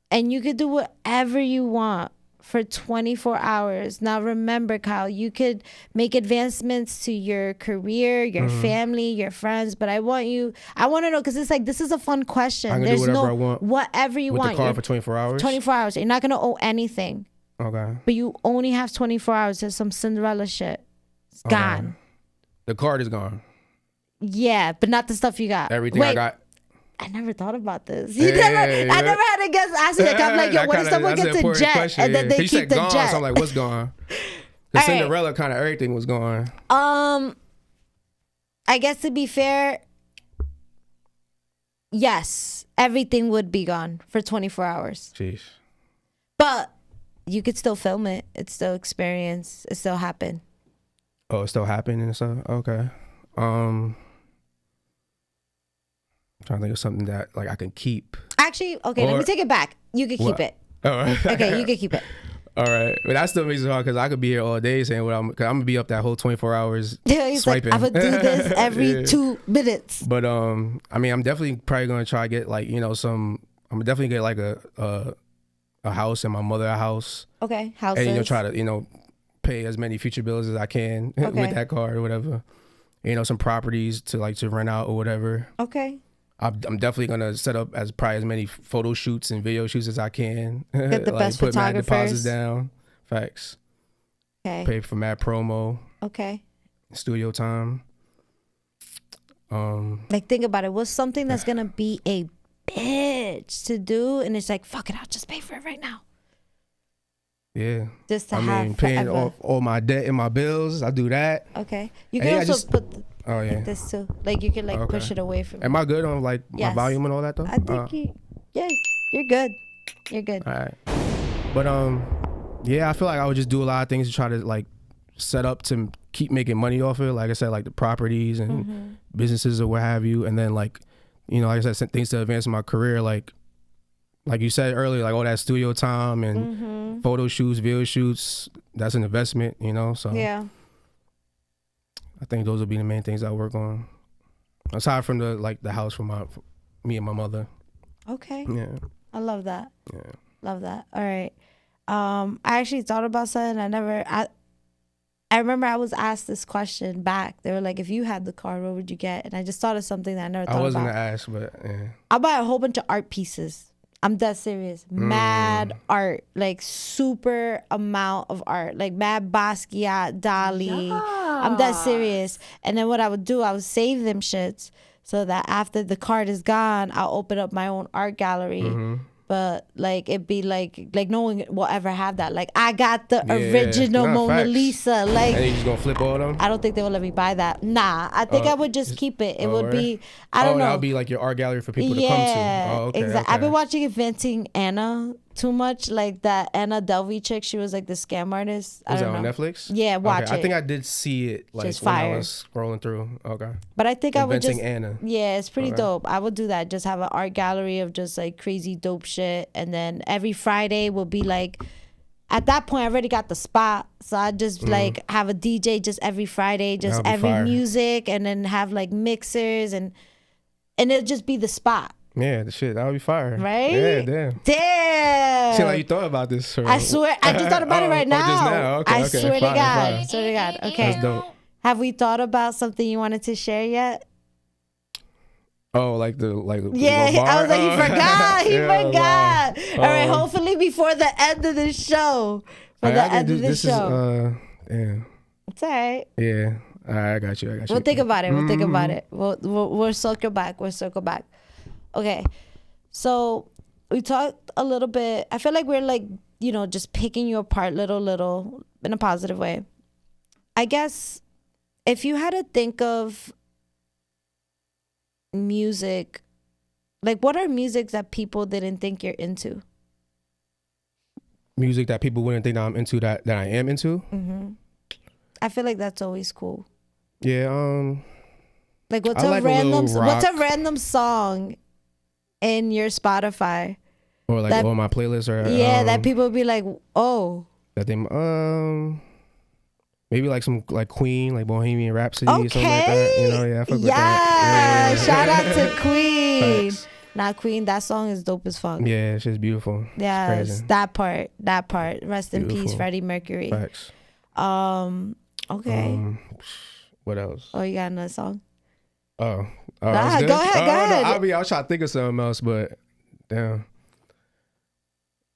Speaker 2: And you could do whatever you want for 24 hours. Now remember, Kyle, you could make advancements to your career, your family, your friends, but I want to know, because it's like, this is a fun question.
Speaker 4: I can
Speaker 2: There's
Speaker 4: do whatever
Speaker 2: no
Speaker 4: I want
Speaker 2: whatever you
Speaker 4: with
Speaker 2: want.
Speaker 4: the card for 24 hours?
Speaker 2: 24 hours. You're not going to owe anything.
Speaker 4: Okay.
Speaker 2: But you only have 24 hours. There's some Cinderella shit. It's gone.
Speaker 4: The card is gone.
Speaker 2: Yeah, but not the stuff you got.
Speaker 4: Everything I got.
Speaker 2: I never thought about this. I never had a guest ask me. Like, I'm like, yo, what if someone gets a jet
Speaker 4: question,
Speaker 2: and then they
Speaker 4: keep
Speaker 2: keep the
Speaker 4: gone,
Speaker 2: jet?
Speaker 4: So I'm like, what's gone? The Cinderella kind of everything was gone.
Speaker 2: I guess to be fair, yes, everything would be gone for 24 hours.
Speaker 4: Jeez.
Speaker 2: But you could still film it. It's still experience. It still happen.
Speaker 4: Oh, it still happened and stuff? Okay. Trying to think of something that like I can keep.
Speaker 2: Actually, okay, let me take it back. You could keep it.
Speaker 4: Oh,
Speaker 2: okay, you could keep it.
Speaker 4: All right, but that still makes it hard because I could be here all day saying what I'm gonna be up that whole 24 hours swiping.
Speaker 2: Like, I would do this every 2 minutes.
Speaker 4: But I mean, I'm definitely probably gonna try to get like I'm gonna definitely get like a house and my mother a house.
Speaker 2: Okay, houses.
Speaker 4: And try to pay as many future bills as I can with that card or whatever. Some properties to rent out or whatever.
Speaker 2: Okay.
Speaker 4: I'm definitely gonna set up probably as many photo shoots and video shoots as I can.
Speaker 2: Get the best
Speaker 4: put mad
Speaker 2: photographers.
Speaker 4: deposits down. Facts.
Speaker 2: Okay.
Speaker 4: Pay for mad promo.
Speaker 2: Okay.
Speaker 4: Studio time.
Speaker 2: Like, think about it. What's something that's gonna be a bitch to do, and it's like, fuck it, I'll just pay for it right now.
Speaker 4: Yeah.
Speaker 2: Just to have
Speaker 4: paying all my debt and my bills. I do that.
Speaker 2: Okay. You can also put like this too. Like you can push it away from.
Speaker 4: Am I good on my volume and all that though?
Speaker 2: I think you're good. You're good.
Speaker 4: All right. But I feel like I would just do a lot of things to try to set up to keep making money off it. Like I said, like the properties and businesses or what have you, and then like I said, things to advance in my career, like you said earlier, like all that studio time and photo shoots, video shoots, that's an investment, so
Speaker 2: yeah,
Speaker 4: I think those will be the main things I work on, aside from the house for me and my mother.
Speaker 2: Okay.
Speaker 4: Yeah,
Speaker 2: I love that.
Speaker 4: Yeah,
Speaker 2: love that. All right. I actually thought about something. I remember I was asked this question back. They were like, if you had the card, what would you get? And I just thought of something that I never thought about.
Speaker 4: I wasn't gonna ask, but yeah.
Speaker 2: I'll buy a whole bunch of art pieces. I'm dead serious. Mad art, like super amount of art, like mad Basquiat, Dali. Yeah. I'm dead serious. And then what I would do, I would save them shits so that after the card is gone, I'll open up my own art gallery. But it'd be like no one will ever have that. Like, I got the original Mona Lisa. Like,
Speaker 4: and you just gonna flip all of them?
Speaker 2: I don't think they will let me buy that. Nah, I think I would just keep it. It would be, I don't know.
Speaker 4: That'll be like your art gallery for people to come to. Oh, okay,
Speaker 2: exactly.
Speaker 4: okay.
Speaker 2: I've been watching Inventing Anna too much. Like that Anna Delvey chick, she was like the scam artist.
Speaker 4: Was that on Netflix?
Speaker 2: Yeah, watch it.
Speaker 4: I think I did see it when I was scrolling through. Okay.
Speaker 2: But I think I would just
Speaker 4: Anna.
Speaker 2: Yeah, it's pretty dope. I would do that. Just have an art gallery of just like crazy dope shit, and then every Friday will be like. At that point, I already got the spot, so I just have a DJ just every Friday, just every music, and then have like mixers, and it'll just be the spot.
Speaker 4: Yeah, the shit, that would be fire.
Speaker 2: Right?
Speaker 4: Yeah,
Speaker 2: damn.
Speaker 4: Seems like you thought about this.
Speaker 2: I swear, I just thought about it right now.
Speaker 4: Just now? Okay,
Speaker 2: I swear to God.
Speaker 4: Fine.
Speaker 2: Swear to God. Okay.
Speaker 4: That's dope.
Speaker 2: Have we thought about something you wanted to share yet?
Speaker 4: Oh,
Speaker 2: yeah, I was like, he forgot. He forgot. All right, hopefully before the end of the show. Yeah.
Speaker 4: It's all
Speaker 2: right.
Speaker 4: Yeah. All right, I got you.
Speaker 2: We'll think about it. We'll think about it. We'll circle back. Okay. So we talked a little bit. I feel like we're like you know, just picking you apart little in a positive way. I guess if you had to think of music, like what are music that people didn't think you're into?
Speaker 4: Music that people wouldn't think that I'm into that I am into.
Speaker 2: I feel like that's always cool.
Speaker 4: Yeah.
Speaker 2: Like what's
Speaker 4: I
Speaker 2: a
Speaker 4: like
Speaker 2: random song in your Spotify
Speaker 4: or like
Speaker 2: that,
Speaker 4: on my playlist or
Speaker 2: that people be like, oh,
Speaker 4: that they maybe like some like Queen, like Bohemian Rhapsody, something like that. You know, yeah, I fuck with that. Yeah.
Speaker 2: Shout out to Queen.
Speaker 4: Facts.
Speaker 2: Nah, Queen, that song is dope as fuck.
Speaker 4: Yeah, it's just beautiful.
Speaker 2: Yes, that part. Rest in peace,
Speaker 4: Beautiful.
Speaker 2: Freddie Mercury.
Speaker 4: Facts.
Speaker 2: Okay.
Speaker 4: What else?
Speaker 2: Oh, you got another song?
Speaker 4: Oh,
Speaker 2: go ahead. Go ahead.
Speaker 4: I was trying to think of something else, but damn.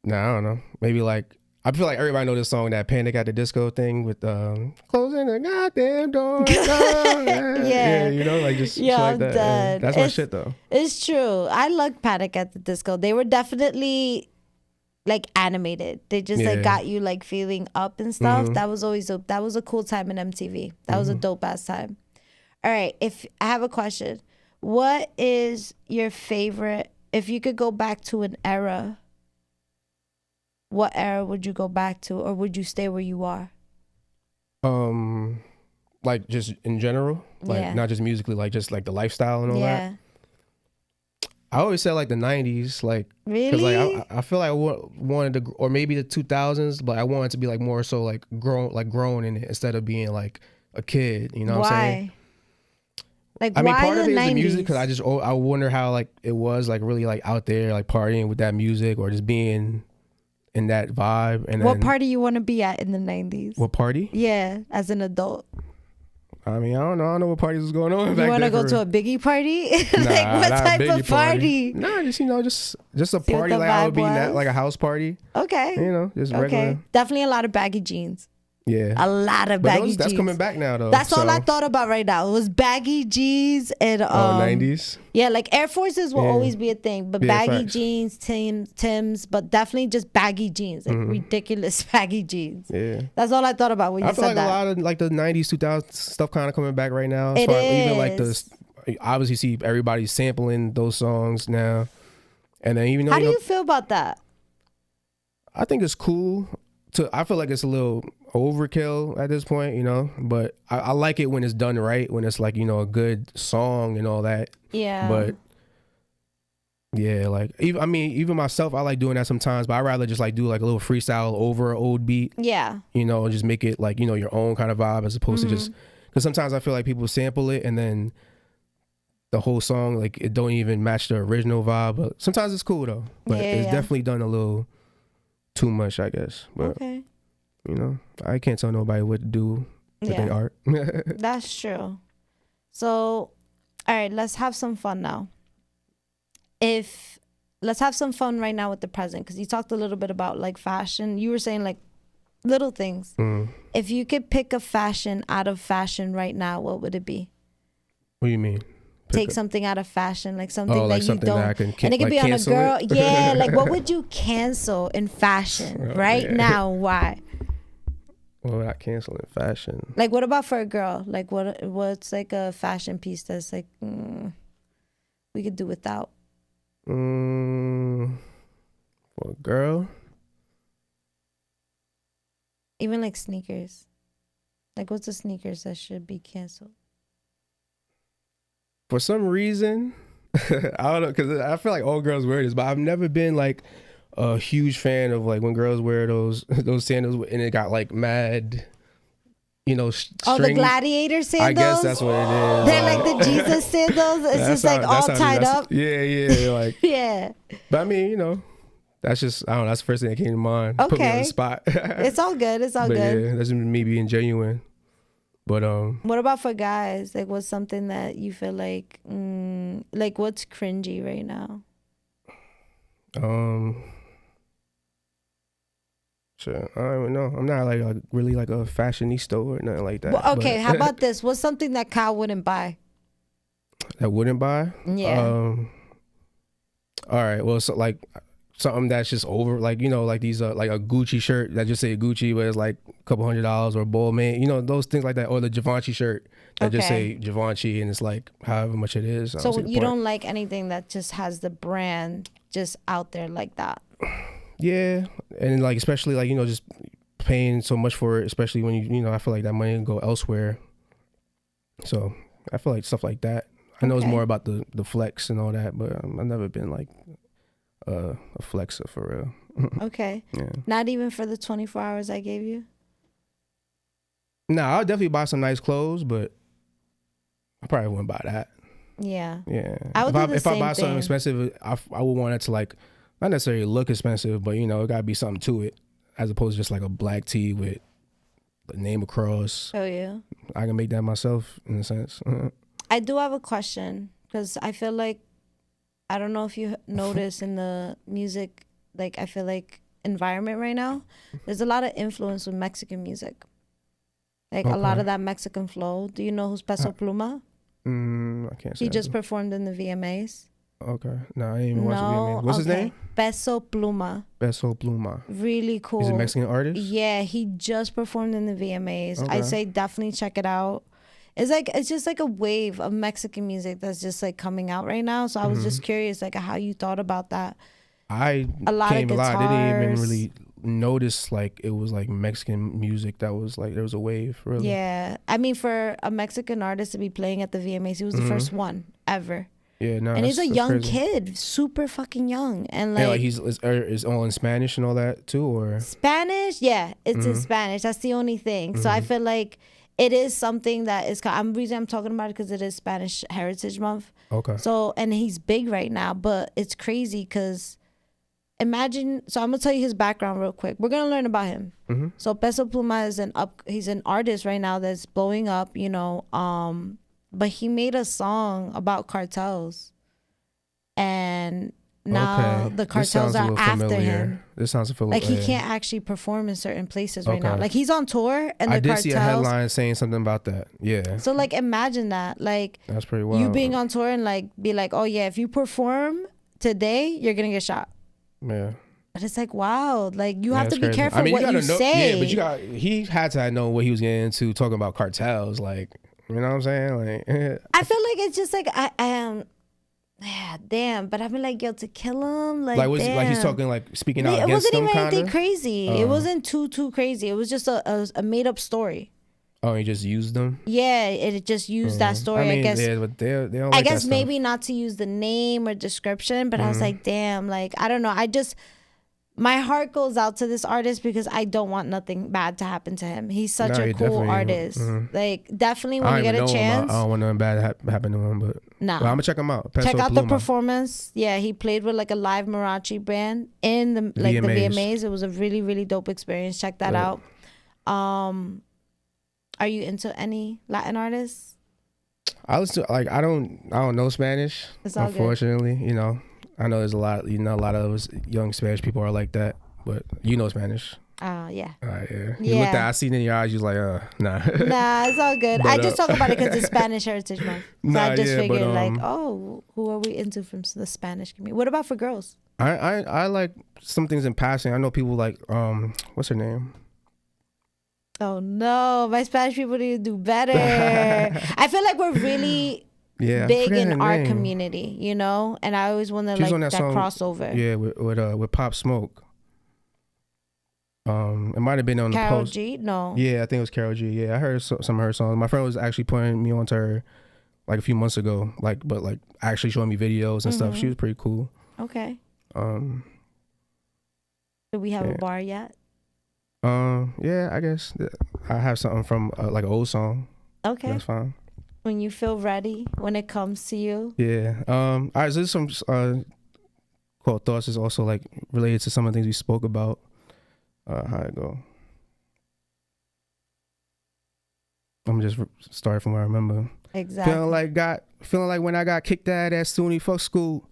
Speaker 4: Nah, I don't know. Maybe like I feel like everybody know this song, that Panic at the Disco thing with closing the goddamn door. Yeah, you know, like just shit like that. Yeah. That's my shit though.
Speaker 2: It's true. I like Panic at the Disco. They were definitely like animated. They just like got you like feeling up and stuff. That was always that was a cool time in MTV. That was a dope ass time. All right, if I have a question, what is your favorite? If you could go back to an era, what era would you go back to, or would you stay where you are?
Speaker 4: Like just in general, like not just musically, like just like the lifestyle and all that. I always say like the 90s, like
Speaker 2: really,
Speaker 4: because like I feel like I wanted to, or maybe the 2000s, but I wanted to be like more so like grown in it instead of being like a kid. You know what I'm saying?
Speaker 2: Like,
Speaker 4: I mean,
Speaker 2: why
Speaker 4: part of it is the
Speaker 2: 90s?
Speaker 4: music, because I wonder how like it was like really like out there like partying with that music or just being in that vibe. And
Speaker 2: what party you want to be at in the 90s?
Speaker 4: What party?
Speaker 2: Yeah, as an adult.
Speaker 4: I mean, I don't know what parties was going on back then.
Speaker 2: You want to go to a Biggie party? Like what type of party?
Speaker 4: Nah, just just a party like I would be at, like a house party.
Speaker 2: Okay.
Speaker 4: You know, just regular.
Speaker 2: Definitely a lot of baggy jeans.
Speaker 4: Yeah.
Speaker 2: A lot of baggy jeans.
Speaker 4: That's coming back now though.
Speaker 2: That's all I thought about right now. It was baggy jeans and
Speaker 4: 90s.
Speaker 2: Yeah, like Air Forces will always be a thing, but baggy
Speaker 4: facts.
Speaker 2: jeans, Tims, but definitely just baggy jeans, like ridiculous baggy jeans.
Speaker 4: Yeah.
Speaker 2: That's all I thought about when you said that.
Speaker 4: I feel like a lot of like the 90s, 2000s stuff kind of coming back right now.
Speaker 2: It is.
Speaker 4: Even like obviously see everybody sampling those songs now. And then even though,
Speaker 2: how do you feel about that?
Speaker 4: I think it's cool. I feel like it's a little overkill at this point, you know, but I like it when it's done right, when it's like, you know, a good song and all that.
Speaker 2: Yeah.
Speaker 4: But yeah, like even myself, I like doing that sometimes, but I rather just like do like a little freestyle over an old beat.
Speaker 2: Yeah.
Speaker 4: You know, and just make it like, you know, your own kind of vibe as opposed to just, because sometimes I feel like people sample it and then the whole song, like it don't even match the original vibe, but sometimes it's cool though. But it's definitely done a little too much, I guess. But
Speaker 2: okay.
Speaker 4: You know, I can't tell nobody what to do with their art.
Speaker 2: That's true. So, all right, let's have some fun now. Let's have some fun right now with the present, because you talked a little bit about like fashion. You were saying like little things. If you could pick a fashion out of fashion right now, what would it be?
Speaker 4: What do you mean?
Speaker 2: Take something out of fashion, like something
Speaker 4: like
Speaker 2: that
Speaker 4: something
Speaker 2: you don't,
Speaker 4: that I can
Speaker 2: and it could
Speaker 4: like
Speaker 2: be on a girl.
Speaker 4: it?
Speaker 2: Yeah, like what would you cancel in fashion right now? Why?
Speaker 4: What would I cancel in fashion?
Speaker 2: Like, what about for a girl? Like, what's like a fashion piece that's like we could do without?
Speaker 4: For a girl,
Speaker 2: even like sneakers. Like, what's the sneakers that should be canceled?
Speaker 4: For some reason, I don't know, because I feel like all girls wear this, but I've never been like a huge fan of like when girls wear those sandals and it got like mad, you know,
Speaker 2: Oh, the gladiator sandals?
Speaker 4: I guess that's what it is.
Speaker 2: They're like the Jesus sandals. It's just like all tied up.
Speaker 4: Yeah, like
Speaker 2: yeah.
Speaker 4: But I mean, you know, that's just, I don't know, that's the first thing that came to mind.
Speaker 2: Okay.
Speaker 4: Put me on the spot.
Speaker 2: It's all good. It's all
Speaker 4: but
Speaker 2: good.
Speaker 4: Yeah, that's me being genuine. But
Speaker 2: what about for guys? Like, what's something that you feel like what's cringy right now?
Speaker 4: Sure, I don't even know. I'm not like really like a fashionista or nothing like that.
Speaker 2: Well, okay, how about this? What's something that Kyle wouldn't buy?
Speaker 4: That wouldn't buy?
Speaker 2: Yeah.
Speaker 4: All right. Well, so like something that's just over, like, you know, like these like a Gucci shirt that just say Gucci but it's like a couple $100, or Balmain, you know, those things like that, or the Givenchy shirt that just say Givenchy and it's like however much it is.
Speaker 2: So you don't like anything that just has the brand just out there like that?
Speaker 4: Yeah, and like especially like, you know, just paying so much for it, especially when you know, I feel like that money can go elsewhere. So I feel like stuff like that. I know it's more about the flex and all that, but I've never been like a flexer for real.
Speaker 2: Okay.
Speaker 4: Yeah.
Speaker 2: Not even for the 24 hours I gave you?
Speaker 4: Nah, I'll definitely buy some nice clothes, but I probably wouldn't buy that.
Speaker 2: Yeah.
Speaker 4: Yeah.
Speaker 2: I would
Speaker 4: if I buy something expensive, I would want it to like not necessarily look expensive, but you know, it gotta be something to it, as opposed to just like a black tee with the name across.
Speaker 2: Oh yeah.
Speaker 4: I can make that myself in a sense.
Speaker 2: I do have a question, because I feel like, I don't know if you notice in the music, like I feel like environment right now, there's a lot of influence with Mexican music. Like a lot of that Mexican flow. Do you know who's Peso Pluma?
Speaker 4: I can't say.
Speaker 2: He just performed in the VMAs.
Speaker 4: Okay. No, I didn't even watch the VMAs. What's his name?
Speaker 2: Peso Pluma.
Speaker 4: Peso Pluma.
Speaker 2: Really cool.
Speaker 4: He's a Mexican artist?
Speaker 2: Yeah, he just performed in the VMAs.
Speaker 4: Okay.
Speaker 2: I say definitely check it out. It's just like a wave of Mexican music that's just like coming out right now. So I was just curious, like how you thought about that.
Speaker 4: I didn't even really notice like it was like Mexican music that was like there was a wave, really.
Speaker 2: Yeah, I mean, for a Mexican artist to be playing at the VMAs, he was the first one ever.
Speaker 4: Yeah, no,
Speaker 2: and he's a young
Speaker 4: crazy
Speaker 2: kid, super fucking young, and like,
Speaker 4: yeah, like is all in Spanish and all that too, or
Speaker 2: Spanish. Yeah, it's in Spanish. That's the only thing. So I feel like it is something that is. I'm talking about it because it is Spanish Heritage Month.
Speaker 4: Okay.
Speaker 2: So, and he's big right now, but it's crazy because imagine. So I'm gonna tell you his background real quick. We're gonna learn about him. So Peso Pluma is he's an artist right now that's blowing up. You know, but he made a song about cartels, and now the cartels are after him.
Speaker 4: This sounds familiar.
Speaker 2: Like he can't actually perform in certain places right now. Like he's on tour, and
Speaker 4: I did see a headline saying something about that. Yeah.
Speaker 2: So like imagine that, like
Speaker 4: that's pretty wild.
Speaker 2: You being on tour and like be like, oh yeah, if you perform today, you're gonna get shot.
Speaker 4: Yeah.
Speaker 2: But it's like, wow, like you have to be careful what you
Speaker 4: say. Yeah, but he had to know what he was getting into talking about cartels, like. You know what I'm saying? Like,
Speaker 2: I feel like it's just like I am. Yeah, damn. But I've been like, yo, to kill him, like
Speaker 4: he's talking like speaking out against them.
Speaker 2: It wasn't even anything
Speaker 4: kinda?
Speaker 2: crazy. It wasn't too crazy. It was just a made up story.
Speaker 4: Oh, he just used them.
Speaker 2: Yeah, it just used that story.
Speaker 4: I mean,
Speaker 2: I guess.
Speaker 4: Yeah, but they don't
Speaker 2: I guess maybe not to use the name or description, but I was like, damn, like I don't know. My heart goes out to this artist because I don't want nothing bad to happen to him. He's such a cool artist. Like, definitely when you get a chance.
Speaker 4: I don't want nothing bad to happen to him, but
Speaker 2: no.
Speaker 4: I'm gonna check him out.
Speaker 2: Check out the performance. Yeah, he played with like a live mariachi band in the VMAs. It was a really, really dope experience. Check that out. Are you into any Latin artists?
Speaker 4: I don't know Spanish, unfortunately. Good. You know. I know there's a lot of us young Spanish people are like that, but you know Spanish.
Speaker 2: Yeah.
Speaker 4: Yeah. You looked at, I seen in your eyes, you was like, nah.
Speaker 2: Nah, it's all good. I just talk about it because it's Spanish Heritage Month. So I just figured who are we into from the Spanish community? What about for girls?
Speaker 4: I like some things in passing. I know people like, what's her name?
Speaker 2: Oh no, my Spanish people need to do better. I feel like we're really... big in our community, you know, and I always want to like that song, crossover.
Speaker 4: Yeah, with Pop Smoke. It might have been on
Speaker 2: Karol
Speaker 4: the post.
Speaker 2: G. No.
Speaker 4: Yeah, I think it was Karol G. Yeah, I heard some of her songs. My friend was actually pointing me onto her like a few months ago, like actually showing me videos and stuff. She was pretty cool.
Speaker 2: Okay. Do we have a bar yet?
Speaker 4: Yeah, I guess I have something from like an old song.
Speaker 2: Okay,
Speaker 4: that's fine.
Speaker 2: When you feel ready, when it comes to you.
Speaker 4: Yeah. All right, so there's some quote thoughts is also like related to some of the things we spoke about. How it go? I'm just start from where I remember.
Speaker 2: Exactly.
Speaker 4: Feeling like when I got kicked out at SUNY, fuck school.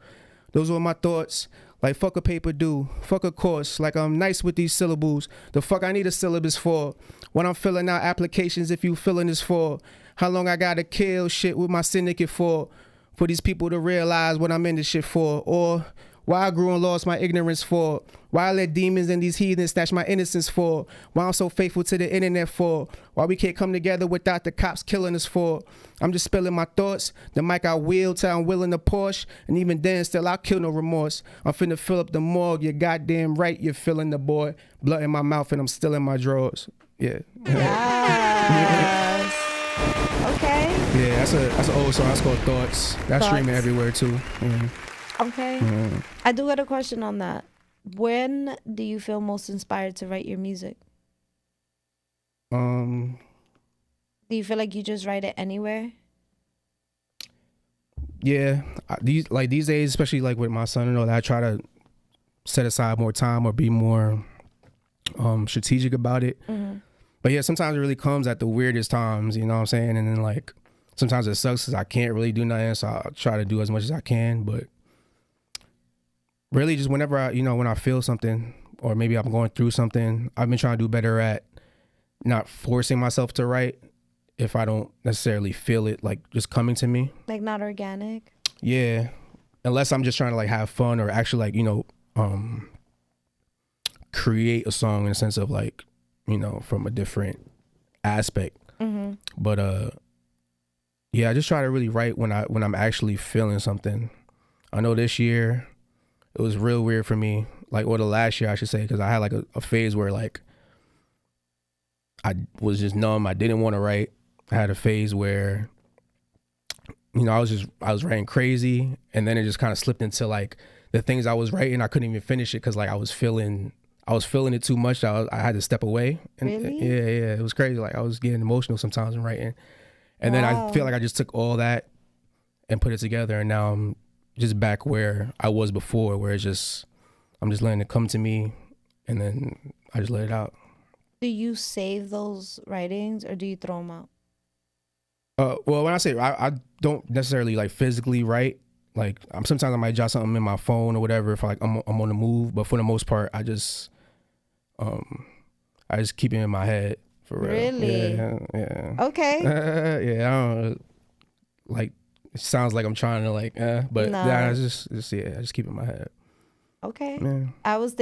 Speaker 4: Those were my thoughts. Like fuck a paper due, fuck a course. Like I'm nice with these syllables. The fuck I need a syllabus for? When I'm filling out applications, if you filling this for? How long I gotta kill shit with my syndicate for these people to realize what I'm in this shit for? Or Why I grew and lost my ignorance for? Why I let demons and these heathens snatch my innocence for? Why I'm so faithful to the internet for? Why we can't come together without the cops killing us for? I'm just spilling my thoughts. The mic I wield till I'm willing to Porsche. And even then, still I'll kill no remorse. I'm finna fill up the morgue. You're goddamn right, you're feeling the boy. Blood in my mouth and I'm still in my drawers. Yeah.
Speaker 2: Yes. Okay.
Speaker 4: Yeah, that's an old song. That's called Thoughts. That's streaming everywhere too.
Speaker 2: Okay. I do got a question on that. When do you feel most inspired to write your music? Do you feel like you just write it anywhere?
Speaker 4: Yeah, these days, especially like with my son and all that, I try to set aside more time or be more strategic about it. But yeah, sometimes it really comes at the weirdest times, you know what I'm saying? And then like sometimes it sucks because I can't really do nothing, so I try to do as much as I can. But really, just whenever when I feel something or maybe I'm going through something, I've been trying to do better at not forcing myself to write if I don't necessarily feel it like just coming to me. Like
Speaker 2: not organic?
Speaker 4: Yeah. Unless I'm just trying to like have fun or actually like, create a song in a sense of like, from a different aspect. But yeah, I just try to really write when I'm actually feeling something. I know this year it was real weird for me, or the last year I should say, because I had like a phase where like I was just numb. I didn't want to write. I had a phase where I was writing crazy, and then it just kind of slipped into like the things I was writing, I couldn't even finish it because like I was feeling it too much. I had to step away. And,
Speaker 2: really?
Speaker 4: Yeah, it was crazy. Like I was getting emotional sometimes in writing, and then I feel like I just took all that and put it together, and now I'm just back where I was before, where I'm just letting it come to me, and then I just let it out.
Speaker 2: Do you save those writings or do you throw them out?
Speaker 4: Well, when I say I don't necessarily like physically write. Like sometimes I might jot something in my phone or whatever if like I'm on the move, but for the most part I just keep it in my head for real.
Speaker 2: Really?
Speaker 4: Yeah.
Speaker 2: Okay.
Speaker 4: Yeah, I don't like. It sounds like I'm trying to but
Speaker 2: no.
Speaker 4: I just I just keep it in my head.
Speaker 2: Okay.
Speaker 4: Yeah.
Speaker 2: I was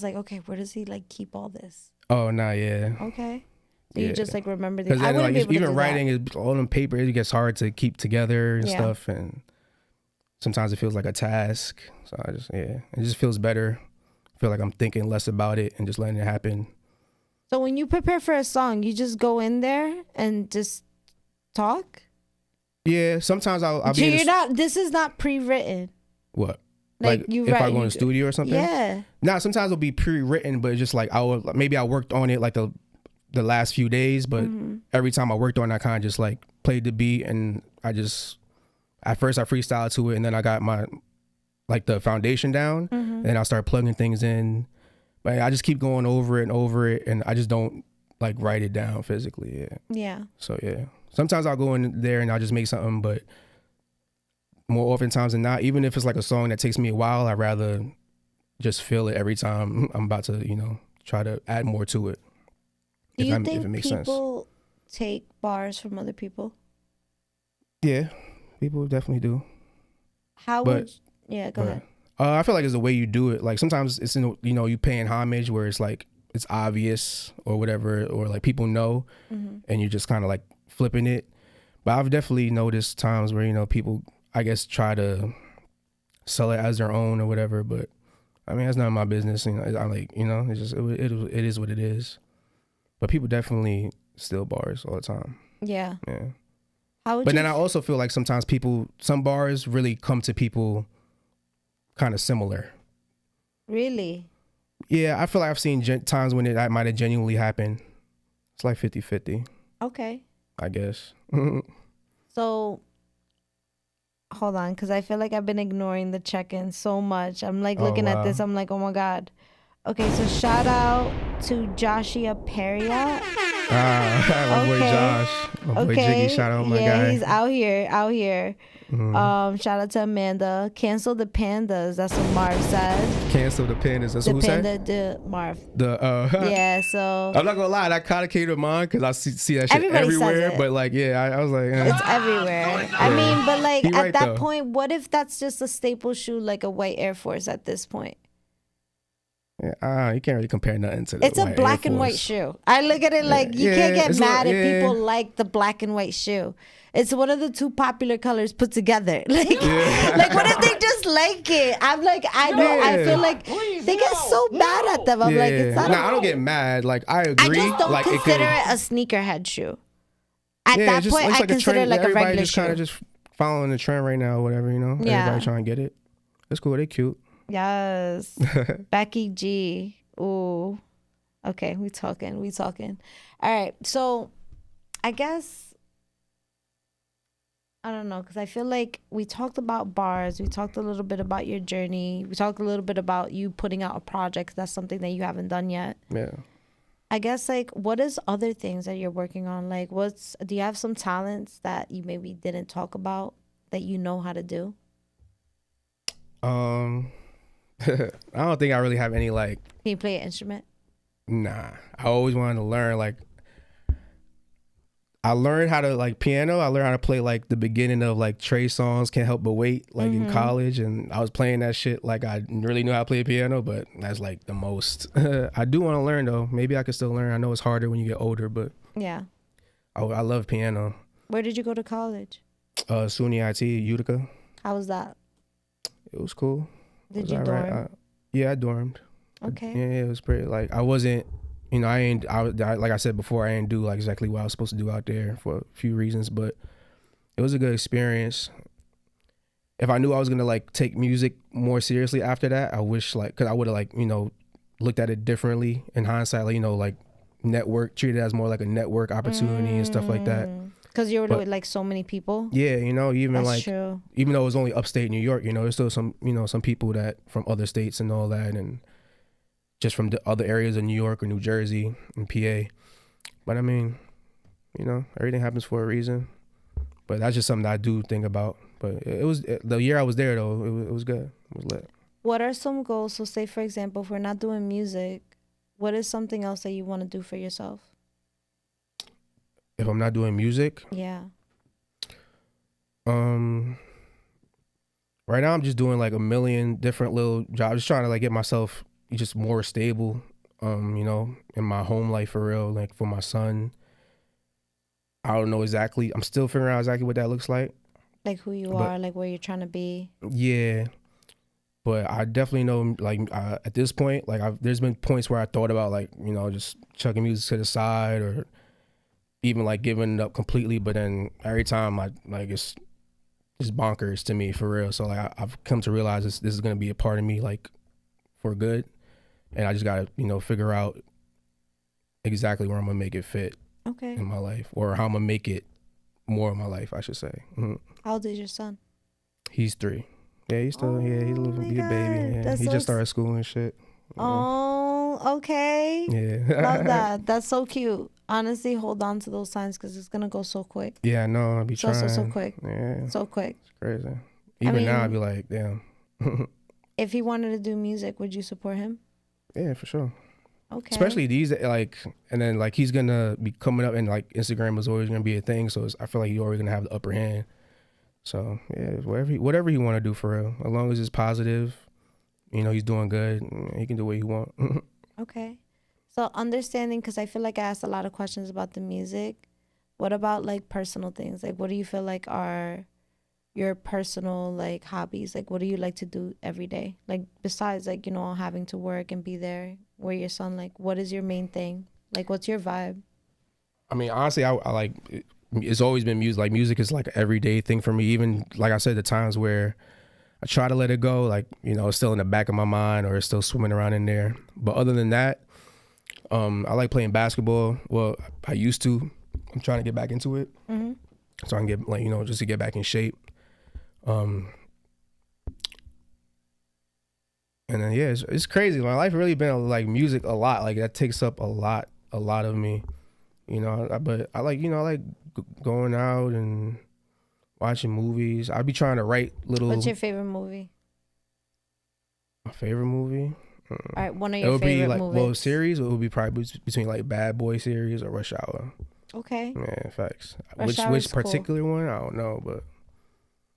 Speaker 2: like, okay, where does he like keep all this?
Speaker 4: Oh, nah, yeah.
Speaker 2: Okay. So you just like remember
Speaker 4: because then like even writing is all on paper. It gets hard to keep together and stuff, and sometimes it feels like a task. So it just feels better. I feel like I'm thinking less about it and just letting it happen.
Speaker 2: So when you prepare for a song, you just go in there and just talk?
Speaker 4: Yeah, sometimes I'll
Speaker 2: so
Speaker 4: be
Speaker 2: this is not pre-written.
Speaker 4: What?
Speaker 2: Like you
Speaker 4: if
Speaker 2: write,
Speaker 4: I go in the studio or something?
Speaker 2: Yeah.
Speaker 4: Nah, sometimes it'll be pre-written, but it's just like I worked on it like the last few days, but every time I worked on it, I kind of just like played the beat, and at first I freestyled to it, and then I got my like the foundation down, and I start plugging things in. But I just keep going over it, and I just don't like write it down physically. Yeah.
Speaker 2: Yeah.
Speaker 4: So yeah, sometimes I'll go in there and I'll just make something, but more oftentimes than not, even if it's like a song that takes me a while, I'd rather just feel it every time I'm about to, try to add more to it.
Speaker 2: Do you think people take bars from other people?
Speaker 4: Yeah, people definitely do.
Speaker 2: Go ahead.
Speaker 4: I feel like it's the way you do it. Like sometimes it's you paying homage where it's like it's obvious or whatever, or like people know, and you're just kind of like flipping it. But I've definitely noticed times where people, I guess, try to sell it as their own or whatever. But I mean, that's not my business. I'm like, it's just it is what it is. But people definitely steal bars all the time.
Speaker 2: Yeah.
Speaker 4: Yeah.
Speaker 2: But
Speaker 4: then I also feel like sometimes some bars really come to people kind of similar.
Speaker 2: Really?
Speaker 4: Yeah, I feel like I've seen times when it might have genuinely happened. It's like 50-50.
Speaker 2: Okay.
Speaker 4: I guess.
Speaker 2: So, hold on, because I feel like I've been ignoring the check-in so much. I'm like looking at this. I'm like, oh my God. Okay, so shout out to Joshua Peria.
Speaker 4: My boy Josh, my boy Jiggy, shout out my guy.
Speaker 2: He's out here. Shout out to Amanda. Cancel the pandas. That's what Marv said.
Speaker 4: Cancel the pandas. That's
Speaker 2: the
Speaker 4: who
Speaker 2: panda,
Speaker 4: said?
Speaker 2: the Marv.
Speaker 4: Yeah.
Speaker 2: So
Speaker 4: I'm not gonna lie, that kind of came to mind because I see that shit
Speaker 2: everybody
Speaker 4: everywhere.
Speaker 2: says it.
Speaker 4: But like, yeah, I was like,
Speaker 2: it's everywhere. I mean, but like
Speaker 4: He
Speaker 2: at
Speaker 4: right,
Speaker 2: that
Speaker 4: though.
Speaker 2: point, what if that's just a staple shoe, like a white Air Force at this point?
Speaker 4: Yeah, you can't really compare nothing to that.
Speaker 2: It's a black and white shoe. I look at it like you can't get mad if people like the black and white shoe. It's one of the two popular colors put together. Like, like what if they just like it? I'm like, I feel like they get so mad at them. I'm like, it's not.
Speaker 4: I don't get mad. Like, I agree.
Speaker 2: I just don't
Speaker 4: like,
Speaker 2: consider it a sneakerhead shoe. At that point, I consider it like a regular
Speaker 4: just
Speaker 2: shoe.
Speaker 4: Kind of just following the trend right now, or whatever, you know.
Speaker 2: Yeah.
Speaker 4: Everybody trying to get it. It's cool. They cute.
Speaker 2: Yes. Becky G. Ooh. Okay, we talking. All right. So I guess I don't know, because I feel like we talked about bars. We talked a little bit about your journey. We talked a little bit about you putting out a project. That's something that you haven't done yet.
Speaker 4: Yeah.
Speaker 2: I guess, like, what is other things that you're working on? Like, do you have some talents that you maybe didn't talk about that you know how to do?
Speaker 4: I don't think I really have any, like...
Speaker 2: Can you play an instrument?
Speaker 4: Nah. I always wanted to learn, like... I learned how to, like, piano. I learned how to play, like, the beginning of, like, Trey songs, Can't Help But Wait, like, in college. And I was playing that shit like I really knew how to play piano, but that's, like, the most. I do want to learn, though. Maybe I can still learn. I know it's harder when you get older, but...
Speaker 2: Yeah.
Speaker 4: I love piano.
Speaker 2: Where did you go to college?
Speaker 4: SUNY IT, Utica.
Speaker 2: How was that?
Speaker 4: It was cool.
Speaker 2: Did you dorm?
Speaker 4: Yeah, I dormed.
Speaker 2: Okay.
Speaker 4: Yeah, it was pretty, like, I wasn't, you know, like I said before, I didn't do, like, exactly what I was supposed to do out there for a few reasons, but it was a good experience. If I knew I was going to, like, take music more seriously after that, I wish, like, because I would have, like, you know, looked at it differently in hindsight, like, you know, like, treated it as more like a network opportunity and stuff like that.
Speaker 2: Because you were with, like, so many people.
Speaker 4: Yeah, you know, even
Speaker 2: That's
Speaker 4: like,
Speaker 2: true.
Speaker 4: even though it was only upstate New York, you know, there's still some, you know, some people that from other states and all that, and just from the other areas of New York or New Jersey and PA. But I mean, you know, everything happens for a reason. But that's just something that I do think about. But the year I was there, though, it was good. It was lit.
Speaker 2: What are some goals? So say, for example, if we're not doing music, what is something else that you want to do for yourself?
Speaker 4: If I'm not doing music?
Speaker 2: Yeah.
Speaker 4: Right now I'm just doing like a million different little jobs, just trying to like get myself just more stable, you know, in my home life for real, like for my son. I don't know exactly. I'm still figuring out exactly what that looks like.
Speaker 2: Like who you are, like where you're trying to be.
Speaker 4: Yeah. But I definitely know, like, at this point, like, there's been points where I thought about, like, you know, just chucking music to the side or even, like, giving it up completely. But then every time, it's bonkers to me, for real. So, like, I've come to realize this is going to be a part of me, like, for good. And I just got to, you know, figure out exactly where I'm going to make it fit in my life, or how I'm going to make it more of my life, I should say. Mm-hmm.
Speaker 2: How old is your son?
Speaker 4: He's 3. Yeah, he's still, he's a little baby. Yeah. He just started school and shit.
Speaker 2: Oh, okay.
Speaker 4: Yeah.
Speaker 2: Love that. That's so cute. Honestly, hold on to those signs because it's going to go so quick.
Speaker 4: Yeah, I know. I'll be trying.
Speaker 2: So quick.
Speaker 4: Yeah.
Speaker 2: So quick.
Speaker 4: It's crazy. Even now, I'd be like, damn.
Speaker 2: If he wanted to do music, would you support him?
Speaker 4: Yeah, for sure.
Speaker 2: Okay.
Speaker 4: Especially these, like, and then, like, he's going to be coming up, and, like, Instagram is always going to be a thing. So I feel like he's always going to have the upper hand. So, yeah, whatever you want to do, for real. As long as it's positive, you know, he's doing good. He can do what he want.
Speaker 2: Okay. So understanding, because I feel like I asked a lot of questions about the music. What about, like, personal things? Like, what do you feel like are your personal, like, hobbies? Like, what do you like to do every day? Like, besides, like, you know, having to work and be there where your son, like, what is your main thing? Like, what's your vibe?
Speaker 4: I mean, honestly, I like... It's always been music. Like, music is like an everyday thing for me. Even, like I said, the times where I try to let it go, like, you know, it's still in the back of my mind or it's still swimming around in there. But other than that, I like playing basketball. Well, I used to. I'm trying to get back into it.
Speaker 2: Mm-hmm.
Speaker 4: So I can get, like, you know, just to get back in shape. And And then it's crazy. My life really been like music a lot. Like that takes up a lot of me. You know, but I like going out and watching movies. I'd be trying to write little.
Speaker 2: What's your favorite movie?
Speaker 4: My favorite movie?
Speaker 2: All right, one of your favorite movies.
Speaker 4: Well, series, it would be probably between like Bad Boy series or Rush Hour.
Speaker 2: Okay.
Speaker 4: Yeah, facts.
Speaker 2: Which
Speaker 4: particular one? I don't know, but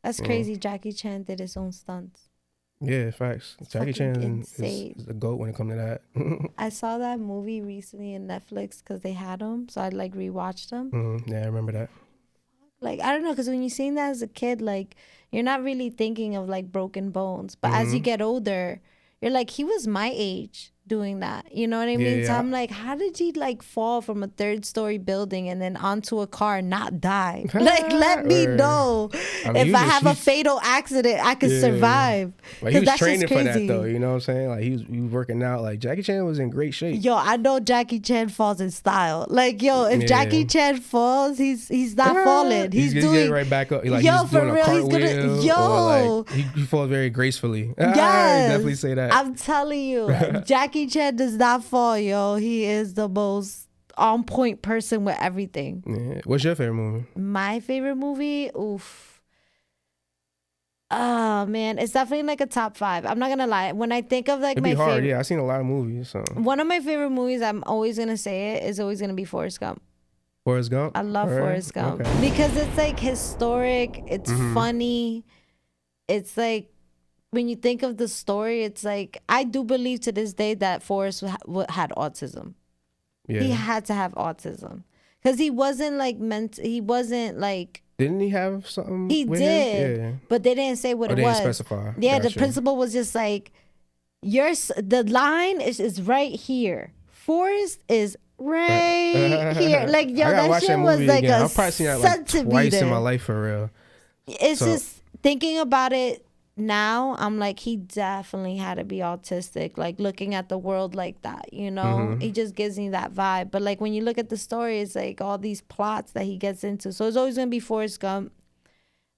Speaker 2: that's crazy. Jackie Chan did his own stunts.
Speaker 4: Yeah, facts. Jackie Chan is the GOAT when it comes to that.
Speaker 2: I saw that movie recently in Netflix because they had them, so I like rewatched them.
Speaker 4: Yeah, I remember that.
Speaker 2: Like, I don't know, because when you're seeing that as a kid, like, you're not really thinking of like broken bones. But as you get older, you're like, he was my age doing that. You know what I mean?
Speaker 4: Yeah.
Speaker 2: So I'm like, how did he like fall from a 3rd-story building and then onto a car and not die? Like, let me know. If I have a fatal accident, I could survive.
Speaker 4: Like, he was training for that though. You know what I'm saying? Like, he was working out. Like, Jackie Chan was in great shape.
Speaker 2: Yo, I know Jackie Chan falls in style. Like, yo, if Jackie Chan falls, he's not falling. He's doing
Speaker 4: getting right back up. Like,
Speaker 2: yo,
Speaker 4: he's
Speaker 2: for
Speaker 4: doing
Speaker 2: real,
Speaker 4: a
Speaker 2: he's
Speaker 4: cartwheel,
Speaker 2: gonna yo.
Speaker 4: Like, he falls very gracefully.
Speaker 2: Yes,
Speaker 4: I definitely say that.
Speaker 2: I'm telling you, Jackie Chan does not fall, yo. He is the most on point person with everything.
Speaker 4: Yeah. What's your favorite movie?
Speaker 2: My favorite movie? Oof. Oh man, it's definitely like a top 5. I'm not gonna lie. When I think of like
Speaker 4: It'd
Speaker 2: my
Speaker 4: be hard.
Speaker 2: favorite,
Speaker 4: Yeah, I've seen a lot of movies. So
Speaker 2: one of my favorite movies, I'm always gonna say it, is always gonna be Forrest Gump.
Speaker 4: Forrest Gump?
Speaker 2: I love Forrest Gump because it's like historic. It's funny. It's like, when you think of the story, it's like, I do believe to this day that Forrest had autism. Yeah. He had to have autism because he wasn't like he wasn't like.
Speaker 4: Didn't he have something?
Speaker 2: He did, yeah. But they didn't say what it was.
Speaker 4: They didn't specify.
Speaker 2: Yeah, the principal was just like, the line is right here. Forrest is right here. Like, yo, that shit was like again. I've probably seen that like
Speaker 4: twice in my life for real.
Speaker 2: It's just thinking about it now, I'm like, he definitely had to be autistic, like looking at the world like that, you know? He just gives me that vibe. But like when you look at the story, it's like all these plots that he gets into. So it's always gonna be Forrest Gump.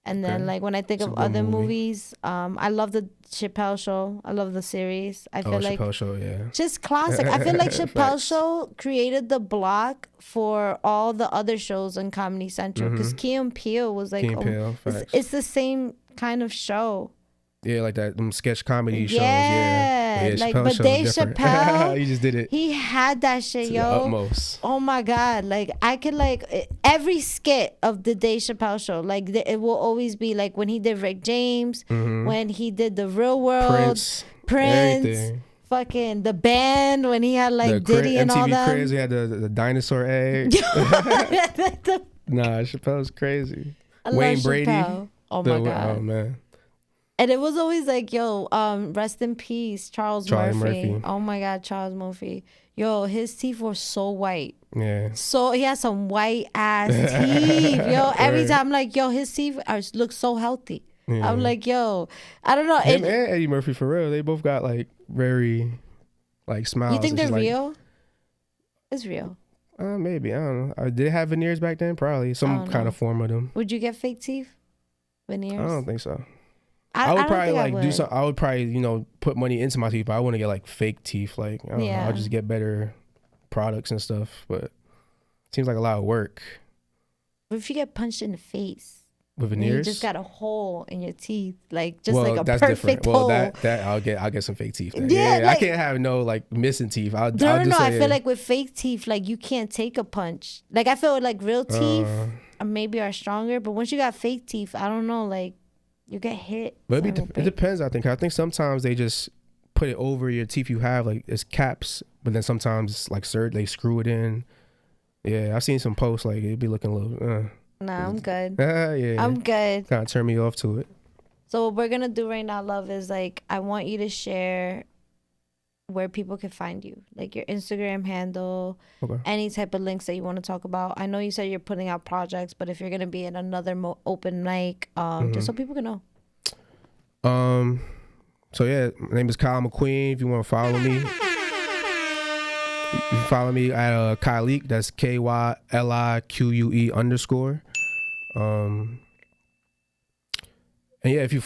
Speaker 2: And then like when I think of other movies, I love the Chappelle Show. I love the series. I feel like
Speaker 4: Chappelle Show, yeah.
Speaker 2: Just classic. I feel like Chappelle Show created the block for all the other shows on Comedy Central, because Key and Peele was like, it's the same kind of show.
Speaker 4: Yeah, like that sketch comedy shows.
Speaker 2: Yeah, like, but Dave Chappelle,
Speaker 4: he just did it.
Speaker 2: He had that shit, yo.
Speaker 4: Utmost.
Speaker 2: Oh my god, like I could like every skit of the Dave Chappelle Show. Like it will always be like when he did Rick James, when he did The Real World, Prince, fucking the band when he had like Diddy and all that.
Speaker 4: MTV Cribs, he had the dinosaur egg. Nah, Chappelle's crazy. Wayne Brady.
Speaker 2: Oh my god.
Speaker 4: Oh man.
Speaker 2: And it was always like, yo, rest in peace, Charles Murphy. Oh my God, Charles Murphy. Yo, his teeth were so white.
Speaker 4: Yeah.
Speaker 2: So he had some white ass teeth. Yo, every time I'm like, yo, his teeth look so healthy. Yeah. I'm like, yo, I don't know.
Speaker 4: Him and Eddie Murphy, for real, they both got like very like smiles.
Speaker 2: You think they're real? It's real.
Speaker 4: Maybe, I don't know. Did they have veneers back then? Probably some kind of form of them.
Speaker 2: Would you get fake teeth? Veneers?
Speaker 4: I don't think so. I would probably like do some. I would probably put money into my teeth, but I wouldn't get like fake teeth. Like I don't know, I'll just get better products and stuff. But it seems like a lot of work.
Speaker 2: What if you get punched in the face
Speaker 4: with veneers?
Speaker 2: You just got a hole in your teeth, like just like a perfect hole.
Speaker 4: Well, that I'll get some fake teeth. Then. Yeah, like, I can't have no like missing teeth. I'll just
Speaker 2: I feel like with fake teeth, like you can't take a punch. Like I feel like real teeth maybe are stronger, but once you got fake teeth, I don't know, like. You get hit.
Speaker 4: But it depends, I think. I think sometimes they just put it over your teeth you have, like it's caps, but then sometimes like they screw it in. Yeah, I've seen some posts like it'd be looking a little
Speaker 2: Nah, I'm good.
Speaker 4: Yeah.
Speaker 2: I'm good.
Speaker 4: Kind of turn me off to it.
Speaker 2: So what we're gonna do right now, love, is like I want you to share where people can find you, like your Instagram handle, any type of links that you want to talk about. I know you said you're putting out projects, but if you're going to be in another open mic, just so people can know.
Speaker 4: So yeah, my name is Kyle McQueen. If you want to follow me, you can follow me at Kyle. That's KYLIQUE _. And yeah, if you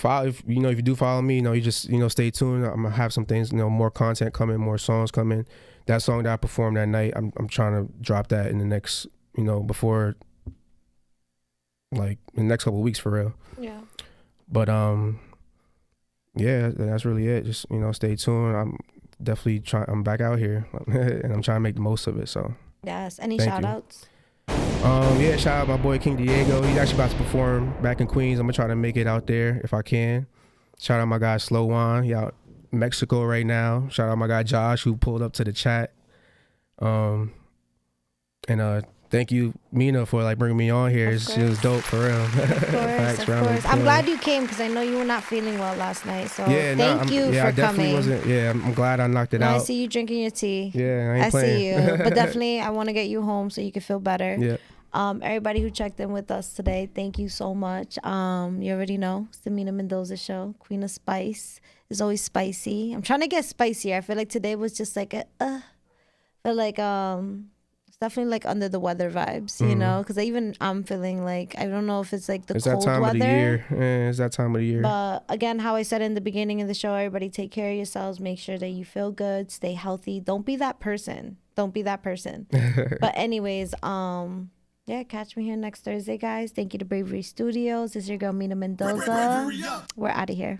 Speaker 4: do follow me, you just stay tuned. I'm gonna have some things, more content coming, more songs coming. That song that I performed that night, I'm trying to drop that in the next, before, like, in the next couple of weeks for real.
Speaker 2: Yeah.
Speaker 4: But yeah, that's really it. Just stay tuned. I'm definitely I'm back out here, and I'm trying to make the most of it. So
Speaker 2: yes. Any shout outs?
Speaker 4: Yeah, shout out my boy King Diego. He's actually about to perform back in Queens. I'm gonna try to make it out there if I can. Shout out my guy Slow One. He out in Mexico right now. Shout out my guy Josh who pulled up to the chat. And thank you, Mina, for like bringing me on here. It was dope for real.
Speaker 2: Of course. I'm glad you came because I know you were not feeling well last night. So thank you for coming.
Speaker 4: I'm glad I knocked it out.
Speaker 2: I see you drinking your tea.
Speaker 4: Yeah, I ain't playing.
Speaker 2: See you. But definitely, I want to get you home so you can feel better.
Speaker 4: Yeah.
Speaker 2: Everybody who checked in with us today, thank you so much. You already know it's the Mina Mendoza show. Queen of Spice is always spicy. I'm trying to get spicier. I feel like today was just like definitely like under the weather vibes, because I'm feeling like, I don't know if it's like
Speaker 4: it's
Speaker 2: cold
Speaker 4: that time
Speaker 2: weather.
Speaker 4: Of the year. It's that time of the year.
Speaker 2: But again, how I said in the beginning of the show, everybody take care of yourselves. Make sure that you feel good. Stay healthy. Don't be that person. But anyways, yeah, catch me here next Thursday, guys. Thank you to Bravery Studios. This is your girl, Mina Mendoza. We're out of here.